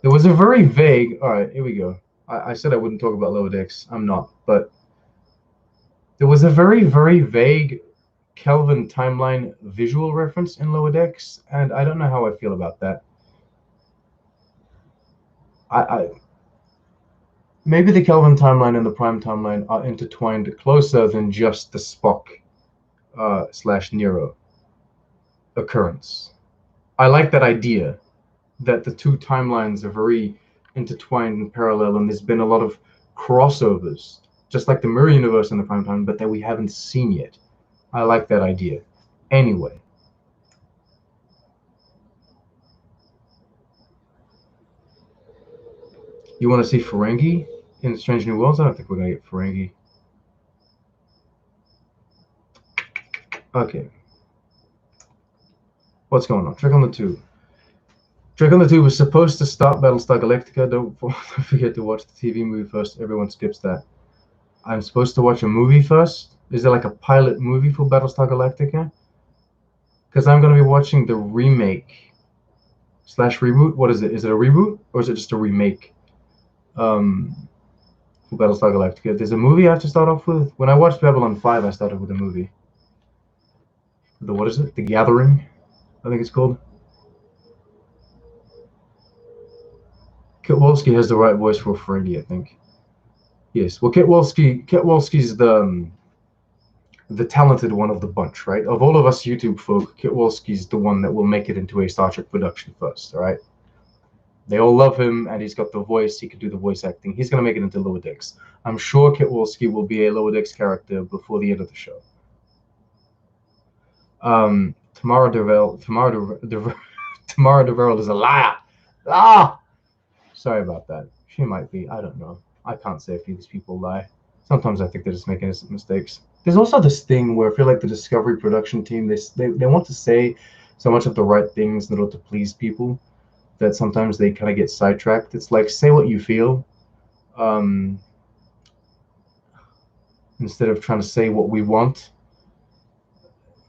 There was a very vague. All right, here we go. I said I wouldn't talk about Lower Decks. I'm not, but there was a very, very vague Kelvin timeline visual reference in Lower Decks, and I don't know how I feel about that. I maybe the Kelvin timeline and the Prime timeline are intertwined closer than just the Spock / Nero occurrence. I like that idea that the two timelines are very intertwined and parallel, and there's been a lot of crossovers, just like the Mirror Universe and the Prime Time, but that we haven't seen yet. I like that idea. Anyway, you want to see Ferengi in Strange New Worlds? I don't think we're gonna get Ferengi. Okay, what's going on? Trick on the Tube. Trick on the Tube was supposed to start Battlestar Galactica. Don't forget to watch the TV movie first. Everyone skips that. I'm supposed to watch a movie first. Is there like a pilot movie for Battlestar Galactica? Because I'm going to be watching the remake / reboot. What is it? Is it a reboot or is it just a remake? For Battlestar Galactica. There's a movie I have to start off with. When I watched Babylon 5, I started with a movie. What is it? The Gathering, I think it's called. Kit Wolski has the right voice for Ferengi, I think. Yes. Well, Kit Wolski's the talented one of the bunch, right? Of all of us YouTube folk, Kit Wolski's the one that will make it into a Star Trek production first, all right? They all love him, and he's got the voice. He can do the voice acting. He's going to make it into Lower Decks. I'm sure Kit Wolski will be a Lower Decks character before the end of the show. Tamara Deverell is a liar. Ah! Sorry about that. She might be. I don't know. I can't say if these people lie. Sometimes I think they're just making innocent mistakes. There's also this thing where I feel like the Discovery production team, they want to say so much of the right things in order to please people that sometimes they kind of get sidetracked. It's like, say what you feel, um, instead of trying to say what we want.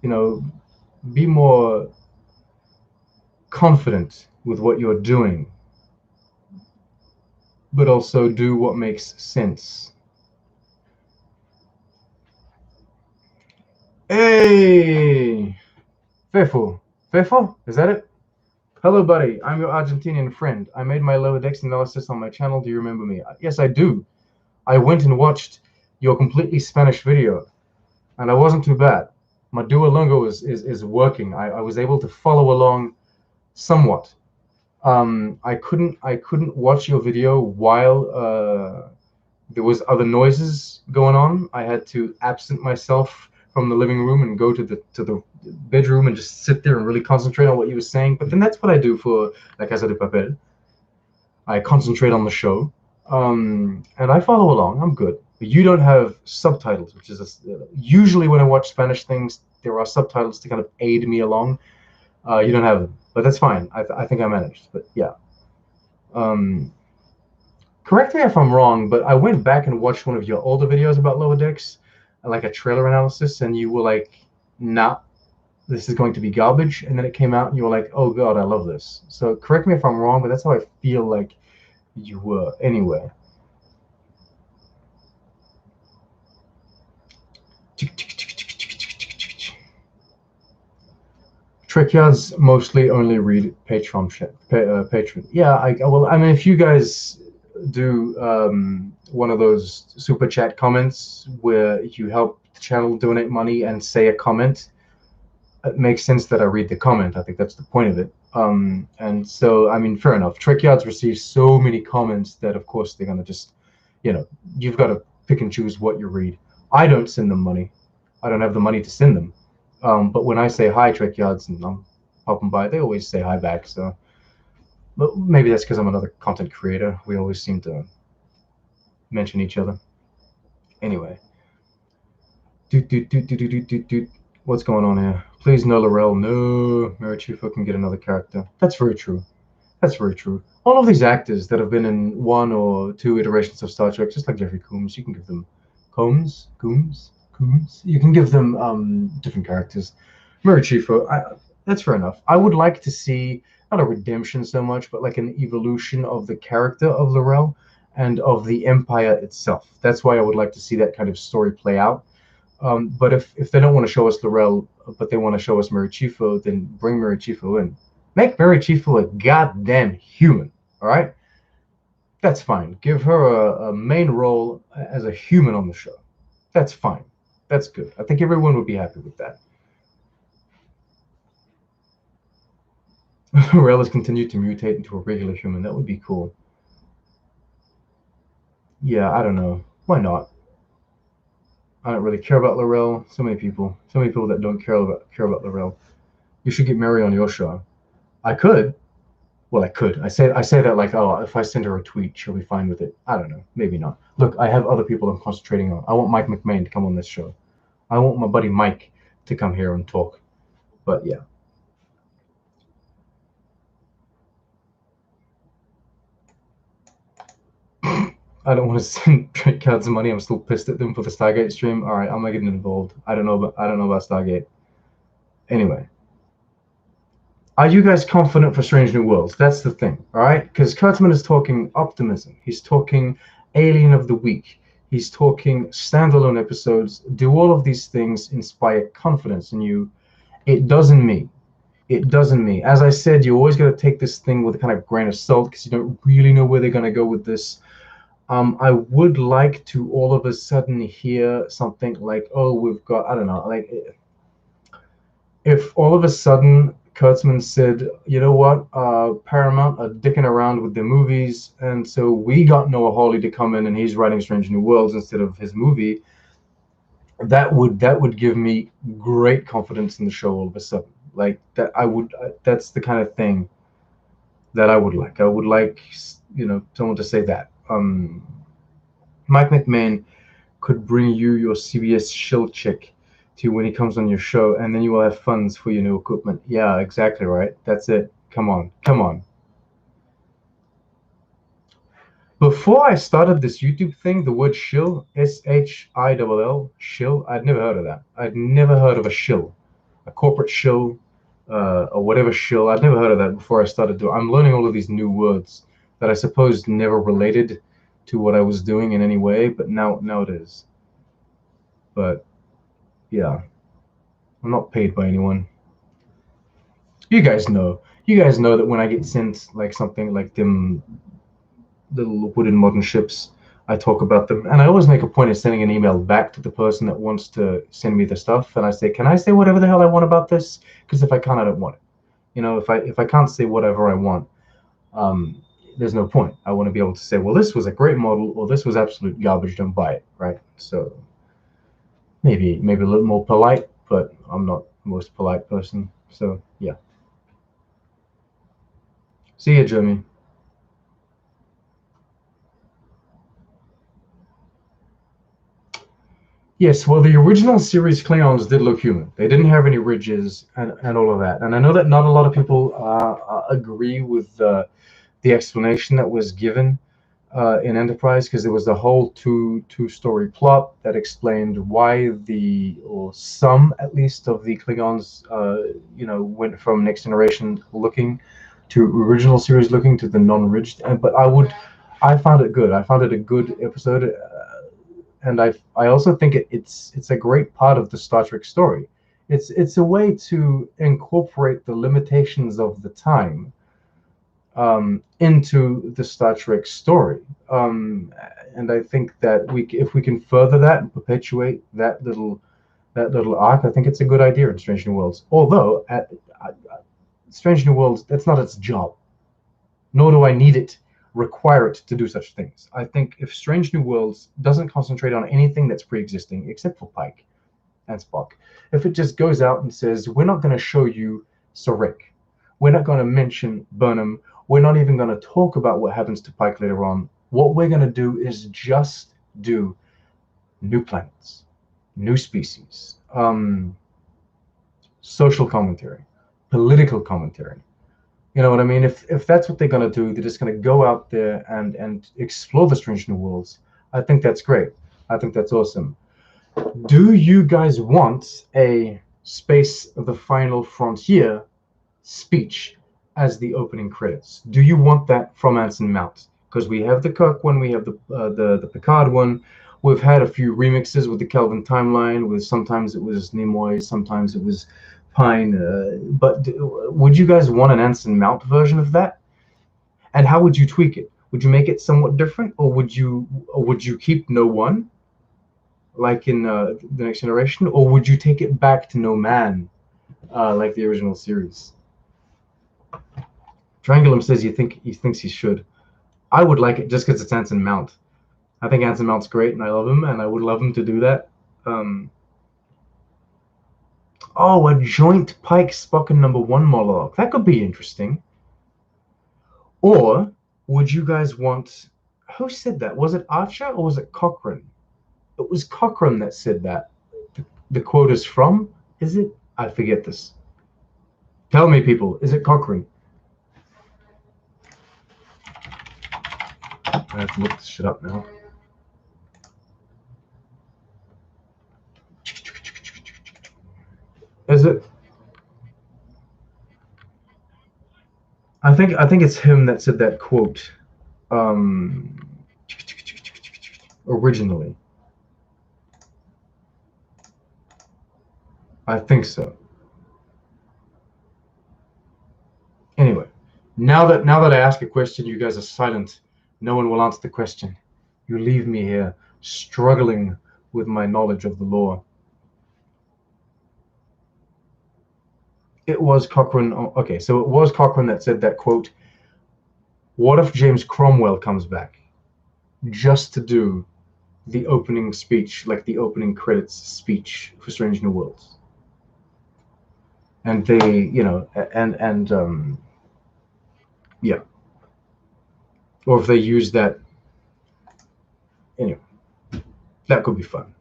You know, be more confident with what you're doing, but also do what makes sense. Hey, Fearful. Fearful? Is that it? Hello, buddy. I'm your Argentinian friend. I made my lower decks analysis on my channel. Do you remember me? Yes, I do. I went and watched your completely Spanish video, and I wasn't too bad. My Duolingo is working. I was able to follow along somewhat. I couldn't watch your video while there was other noises going on. I had to absent myself from the living room and go to the bedroom and just sit there and really concentrate on what you were saying. But then that's what I do for La Casa de Papel. I concentrate on the show, and I follow along. I'm good. But you don't have subtitles, which is usually when I watch Spanish things, there are subtitles to kind of aid me along. You don't have them, but that's fine. I think I managed. But yeah. Um, Correct me if I'm wrong, but I went back and watched one of your older videos about lower decks, like a trailer analysis, and you were like, "Nah, this is going to be garbage." And then it came out, and you were like, "Oh God, I love this." So correct me if I'm wrong, but that's how I feel like you were. Anyway, Trickyards mostly only read Patreon. Yeah, well, I mean, if you guys do one of those super chat comments where you help the channel donate money and say a comment, it makes sense that I read the comment. I think that's the point of it. And so, I mean, fair enough. Trickyards receives so many comments that, of course, they're gonna just, you've got to pick and choose what you read. I don't send them money. I don't have the money to send them. But when I say hi, Trickyards, and I'm popping by, they always say hi back. So, but maybe that's because I'm another content creator. We always seem to mention each other. Anyway, what's going on here? Please, no Laurel. No, Mary Chiefo can get another character. That's very true. That's very true. All of these actors that have been in one or two iterations of Star Trek, just like Jeffrey Combs, you can give them Combs. You can give them different characters. Mary Chiefo, that's fair enough. I would like to see not a redemption so much, but like an evolution of the character of Laurel and of the Empire itself. That's why I would like to see that kind of story play out. But if they don't want to show us Laurel, but they want to show us Mary Chiefo, then bring Mary Chiefo in. Make Mary Chiefo a goddamn human. All right, that's fine. Give her a main role as a human on the show. That's fine. That's good. I think everyone would be happy with that. Laurel has continued to mutate into a regular human. That would be cool. Yeah, I don't know. Why not? I don't really care about Laurel. So many people that don't care about Laurel. You should get Mary on your show. I could. Well, I could. I say that like, oh, if I send her a tweet, she'll be fine with it. I don't know. Maybe not. Look, I have other people I'm concentrating on. I want Mike McMahon to come on this show. I want my buddy Mike to come here and talk. But yeah. I don't want to send Trade Cards money. I'm still pissed at them for the Stargate stream. All right, I'm not getting involved. I don't know about Stargate. Anyway, are you guys confident for Strange New Worlds? That's the thing, all right? Because Kurtzman is talking optimism. He's talking Alien of the Week. He's talking standalone episodes. Do all of these things inspire confidence in you? It doesn't me. It doesn't me. As I said, you always got to take this thing with a kind of grain of salt because you don't really know where they're going to go with this. I would like to all of a sudden hear something like, oh, we've got, I don't know, like if all of a sudden Kurtzman said, you know what, Paramount are dicking around with their movies, and so we got Noah Hawley to come in and he's writing Strange New Worlds instead of his movie, that would give me great confidence in the show all of a sudden. Like that, that's the kind of thing that I would like. I would like, someone to say that. Mike McMahon could bring you your CBS shill chick to when he comes on your show, and then you will have funds for your new equipment. Yeah, exactly right. That's it. Come on, come on. Before I started this YouTube thing, the word shill, SHILL, shill, I'd never heard of that. I'd never heard of a shill, a corporate shill, or whatever shill. I'd never heard of that before I started doing. I'm learning all of these new words that I suppose never related to what I was doing in any way, but now it is. But yeah, I'm not paid by anyone. You guys know. You guys know that when I get sent like something like them little wooden modern ships, I talk about them, and I always make a point of sending an email back to the person that wants to send me the stuff, and I say, "Can I say whatever the hell I want about this? Because if I can't, I don't want it. You know, if I can't say whatever I want, um, there's no point. I want to be able to say, well, this was a great model, or this was absolute garbage. Don't buy it, right? So maybe a little more polite, but I'm not the most polite person. So yeah. See you, Jeremy. Yes, well, the original series Klingons did look human. They didn't have any ridges and all of that. And I know that not a lot of people agree with the explanation that was given in Enterprise, because there was the whole two-story plot that explained why or some at least of the Klingons, went from Next Generation looking to original series looking to the non-ridged. But I found it good. I found it a good episode, and I also think it's a great part of the Star Trek story. It's a way to incorporate the limitations of the time into the Star Trek story. And I think that if we can further that and perpetuate that little arc, I think it's a good idea in Strange New Worlds. Although at Strange New Worlds, that's not its job. Nor do I need it, require it to do such things. I think if Strange New Worlds doesn't concentrate on anything that's pre-existing, except for Pike and Spock, if it just goes out and says, we're not going to show you Sarek, we're not going to mention Burnham, we're not even going to talk about what happens to Pike later on, what we're going to do is just do new planets, new species, social commentary, political commentary. You know what I mean? If that's what they're gonna do, they're just gonna go out there and explore the strange new worlds. I think that's great. I think that's awesome. Do you guys want a Space of the Final Frontier speech as the opening credits? Do you want that from Anson Mount? Because we have the Kirk one, we have the Picard one. We've had a few remixes with the Kelvin timeline. With sometimes it was Nimoy, sometimes it was Pine. But would you guys want an Anson Mount version of that? And how would you tweak it? Would you make it somewhat different, or would you keep No One, like in the Next Generation, or would you take it back to No Man, like the original series? Triangulum says he thinks he should. I would like it just because it's Anson Mount. I think Anson Mount's great, and I love him, and I would love him to do that. Oh, a joint Pike Spock and Number One monologue. That could be interesting. Or would you guys want? Who said that? Was it Archer or was it Cochrane? It was Cochrane that said that. The quote is from. Is it? I forget this. Tell me, people. Is it Cochrane? I have to look this shit up now. Is it? I think it's him that said that quote originally. I think so. Anyway, now that I ask a question, you guys are silent. No one will answer the question. You leave me here struggling with my knowledge of the lore. It was Cochrane. Okay, so it was Cochrane that said that quote. What if James Cromwell comes back just to do the opening speech, like the opening credits speech for Strange New Worlds? And they, yeah. Or if they use that, anyway, that could be fun.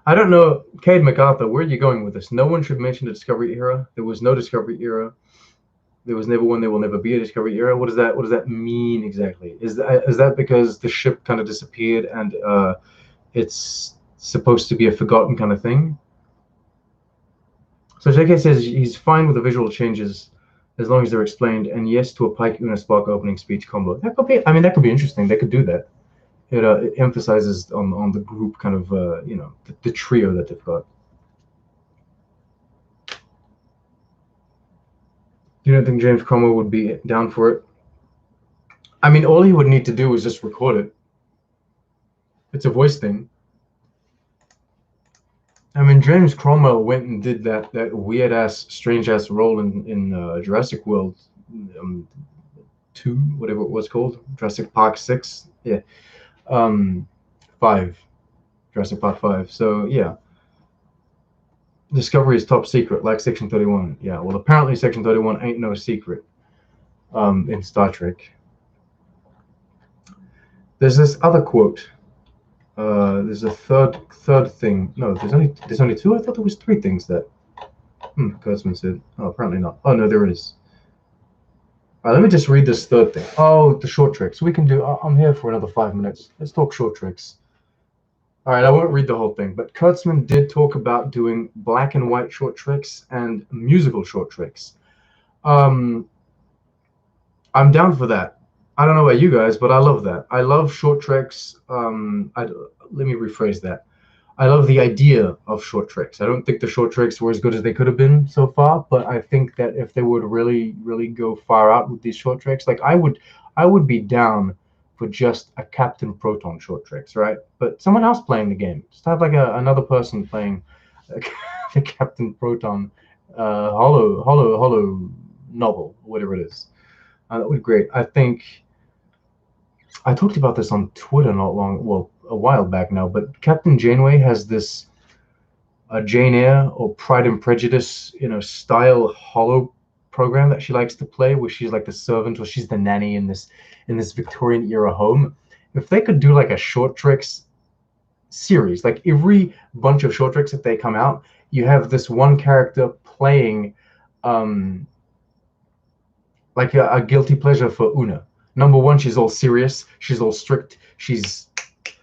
I don't know, Cade MacArthur, where are you going with this? No one should mention the Discovery era. There was no Discovery era. There was never one. There will never be a Discovery era. What does that mean exactly? Is that because the ship kind of disappeared and it's supposed to be a forgotten kind of thing? So JK says he's fine with the visual changes as long as they're explained, and yes to a Pike Una Spock opening speech combo. That could be. I mean, that could be interesting. They could do that. it emphasizes on the group kind of the trio that they've got. You don't think James Cromwell would be down for it? I mean, all he would need to do is just record it. It's a voice thing. I mean, James Cromwell went and did that weird ass, strange ass role in Jurassic World 2, whatever it was called, Jurassic Park 6, yeah, 5, Jurassic Park 5. So yeah, Discovery is top secret, like Section 31. Yeah, well, apparently Section 31 ain't no secret in Star Trek. There's this other quote. There's a third thing. No, there's only two. I thought there was three things that Kurtzman said. Oh, apparently not. Oh no, there is. All right, let me just read this third thing. Oh, the short tricks. We can do. I'm here for another 5 minutes. Let's talk short tricks. All right, I won't read the whole thing, but Kurtzman did talk about doing black and white short tricks and musical short tricks. I'm down for that. I don't know about you guys, but I love that. I love short tricks. Let me rephrase that. I love the idea of short tricks. I don't think the short tricks were as good as they could have been so far, but I think that if they would really, really go far out with these short tricks, like I would be down for just a Captain Proton short tricks, right? But someone else playing the game. Just have like another person playing the Captain Proton holo novel, whatever it is. That would be great. I think I talked about this on Twitter not long, well, a while back now, but Captain Janeway has this Jane Eyre or Pride and Prejudice, style holo program that she likes to play, where she's like the servant or she's the nanny in this Victorian era home. If they could do like a short tricks series, like every bunch of short tricks that they come out, you have this one character playing like a guilty pleasure for Una. Number one, she's all serious, she's all strict, she's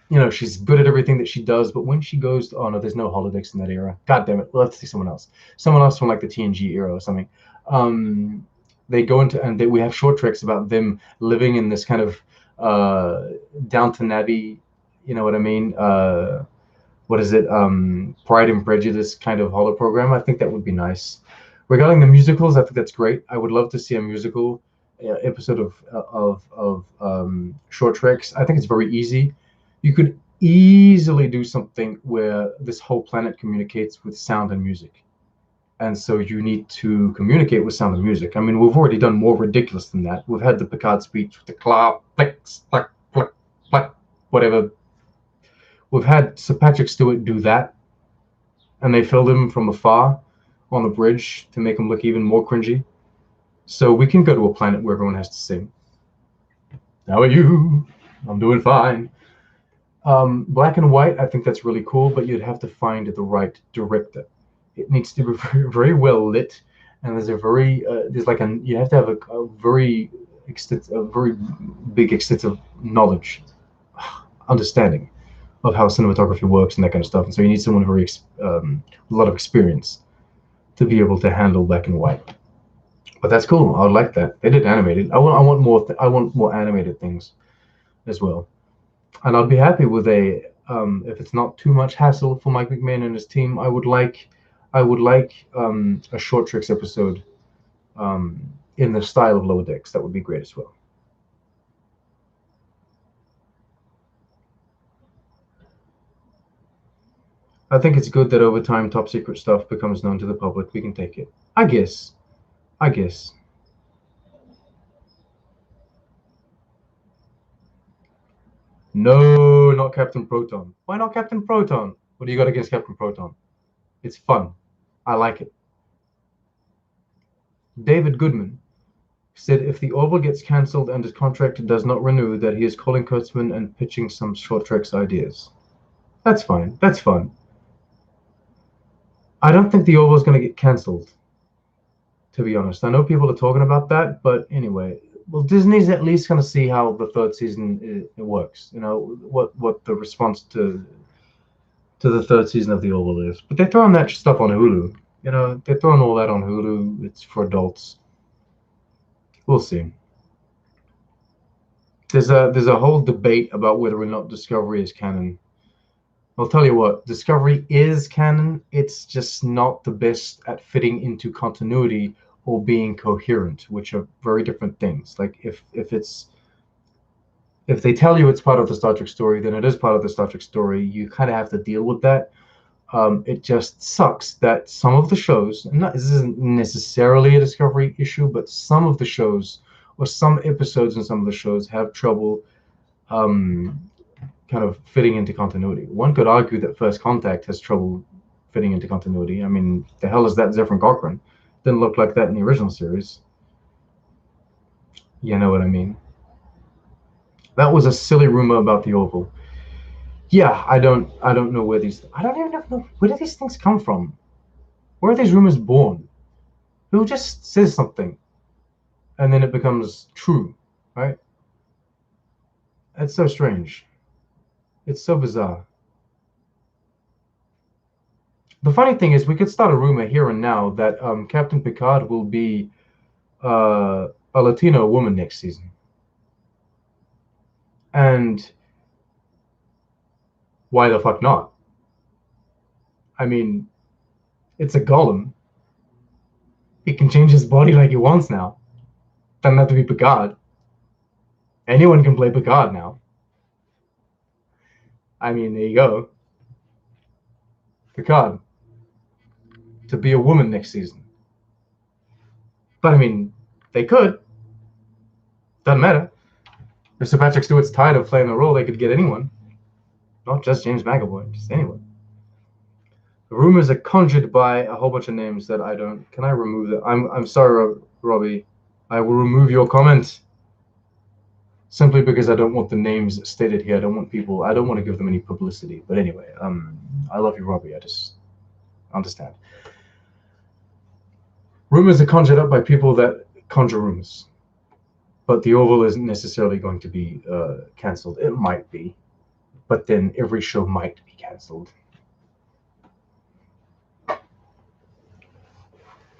good at everything that she does, but when she goes, oh no, there's no holodecks in that era. God damn it, we'll have to see someone else from like the TNG era or something. They go into and we have short tricks about them living in this kind of Downton Abbey, you know what I mean? What is it? Pride and Prejudice kind of holo program. I think that would be nice. Regarding the musicals, I think that's great. I would love to see a musical episode of short tricks. I think it's very easy. You could easily do something where this whole planet communicates with sound and music. And so you need to communicate with sound and music. I mean, we've already done more ridiculous than that. We've had the Picard speech with the clap, click, clack, clack, clack, whatever. We've had Sir Patrick Stewart do that. And they filmed him from afar on the bridge to make him look even more cringy. So we can go to a planet where everyone has to sing. How are you? I'm doing fine. Black and white, I think that's really cool, but you'd have to find the right director. It needs to be very, very well lit, and you have to have a very big extensive knowledge, understanding of how cinematography works and that kind of stuff. And so you need someone with a lot of experience to be able to handle black and white. But that's cool. I would like that. They did animated. I want more animated things as well. And I'd be happy with if it's not too much hassle for Mike McMahon and his team. I would like a short tricks episode in the style of Lower Decks. That would be great as well. I think it's good that over time top secret stuff becomes known to the public. We can take it. I guess. No, not Captain Proton. Why not Captain Proton? What do you got against Captain Proton? It's fun. I like it. David Goodman said if the Orville gets cancelled and his contract does not renew, that he is calling Kurtzman and pitching some short tricks ideas. That's fine. That's fun. I don't think the Orville is going to get cancelled, to be honest. I know people are talking about that, but anyway, well, Disney's at least going to see how the third season it works. What the response to the third season of the Orville is. But they're throwing that stuff on Hulu. They're throwing all that on Hulu. It's for adults. We'll see. there's a whole debate about whether or not Discovery is canon. I'll tell you what, Discovery is canon. It's just not the best at fitting into continuity or being coherent, which are very different things. Like if they tell you it's part of the Star Trek story, then it is part of the Star Trek story. You kind of have to deal with that. It just sucks that some of the shows, and not, this isn't necessarily a Discovery issue, but some of the shows or some episodes in some of the shows have trouble um, kind of fitting into continuity. One could argue that First Contact has trouble fitting into continuity. I mean, the hell is that Zefram Cochrane? Didn't look like that in the original series. You know what I mean? That was a silly rumor about the Orville. Yeah, I don't know where these I don't even know where do these things come from? Where are these rumors born? Who just says something and then it becomes true, right? It's so strange. It's so bizarre. The funny thing is, we could start a rumor here and now that Captain Picard will be a Latino woman next season. And why the fuck not? I mean, it's a golem. He can change his body like he wants now. Doesn't have to be Picard. Anyone can play Picard now. I mean, there you go. Picard to be a woman next season. But I mean, they could. Doesn't matter. If Sir Patrick Stewart's tired of playing the role, they could get anyone. Not just James McAvoy, just anyone. The rumors are conjured by a whole bunch of names that I don't. Can I remove that? I'm sorry, Robbie. I will remove your comment simply because I don't want the names stated here. I don't want to give them any publicity. But anyway, I love you, Robbie. I just understand. Rumors are conjured up by people that conjure rumors. But the Orville isn't necessarily going to be cancelled. It might be. But then every show might be cancelled.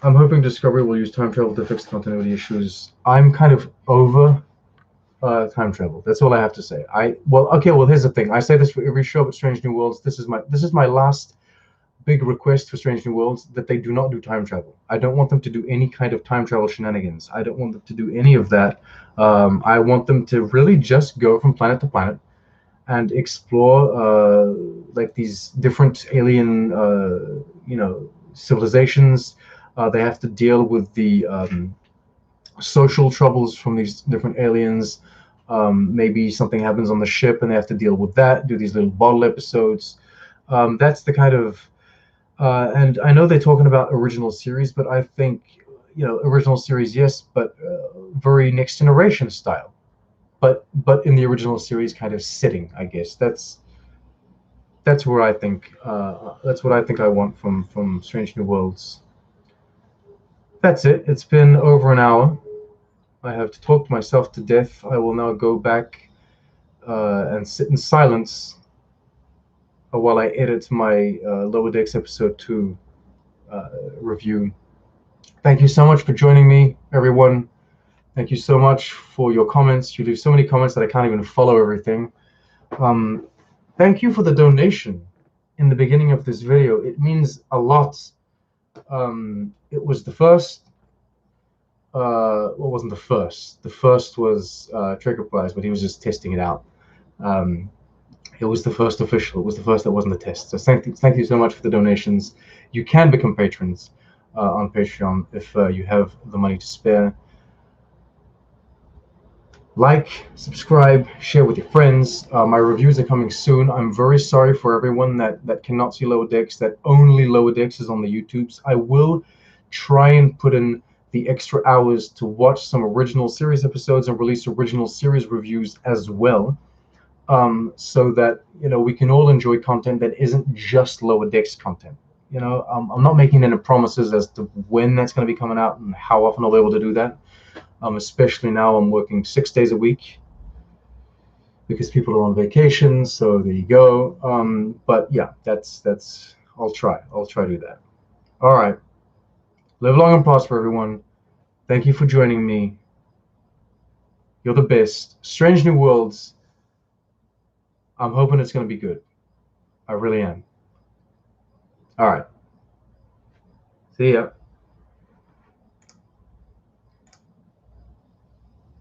I'm hoping Discovery will use time travel to fix continuity issues. I'm kind of over time travel. That's all I have to say. Well, here's the thing. I say this for every show, but Strange New Worlds. This is my last big request for Strange New Worlds, that they do not do time travel. I don't want them to do any kind of time travel shenanigans. I don't want them to do any of that. I want them to really just go from planet to planet and explore like these different alien, civilizations. They have to deal with the social troubles from these different aliens. Maybe something happens on the ship and they have to deal with that, do these little bottle episodes. That's the kind of and I know they're talking about original series, but I think, original series, yes, but very Next Generation style. But in the original series kind of setting, I guess. That's where I think that's what I think I want from Strange New Worlds. That's it. It's been over an hour. I have talked myself to death. I will now go back and sit in silence while I edit my Lower Decks Episode 2 review. Thank you so much for joining me, everyone. Thank you so much for your comments. You leave so many comments that I can't even follow everything. Thank you for the donation in the beginning of this video. It means a lot. It was the first. Wasn't the first. The first was Trigger Prize, but he was just testing it out. It was the first official. It was the first that wasn't a test. So thank you so much for the donations. You can become patrons on Patreon if you have the money to spare. Like, subscribe, share with your friends. My reviews are coming soon. I'm very sorry for everyone that cannot see Lower Decks, that only Lower Decks is on the YouTubes. I will try and put in the extra hours to watch some original series episodes and release original series reviews as well, so that we can all enjoy content that isn't just Lower Decks content. I'm not making any promises as to when that's going to be coming out and how often I'll be able to do that. Especially now I'm working 6 days a week because people are on vacation. So there you go. But yeah, that's I'll try to do that. All right. Live long and prosper, everyone. Thank you for joining me. You're the best. Strange New Worlds. I'm hoping it's going to be good. I really am. All right. See ya.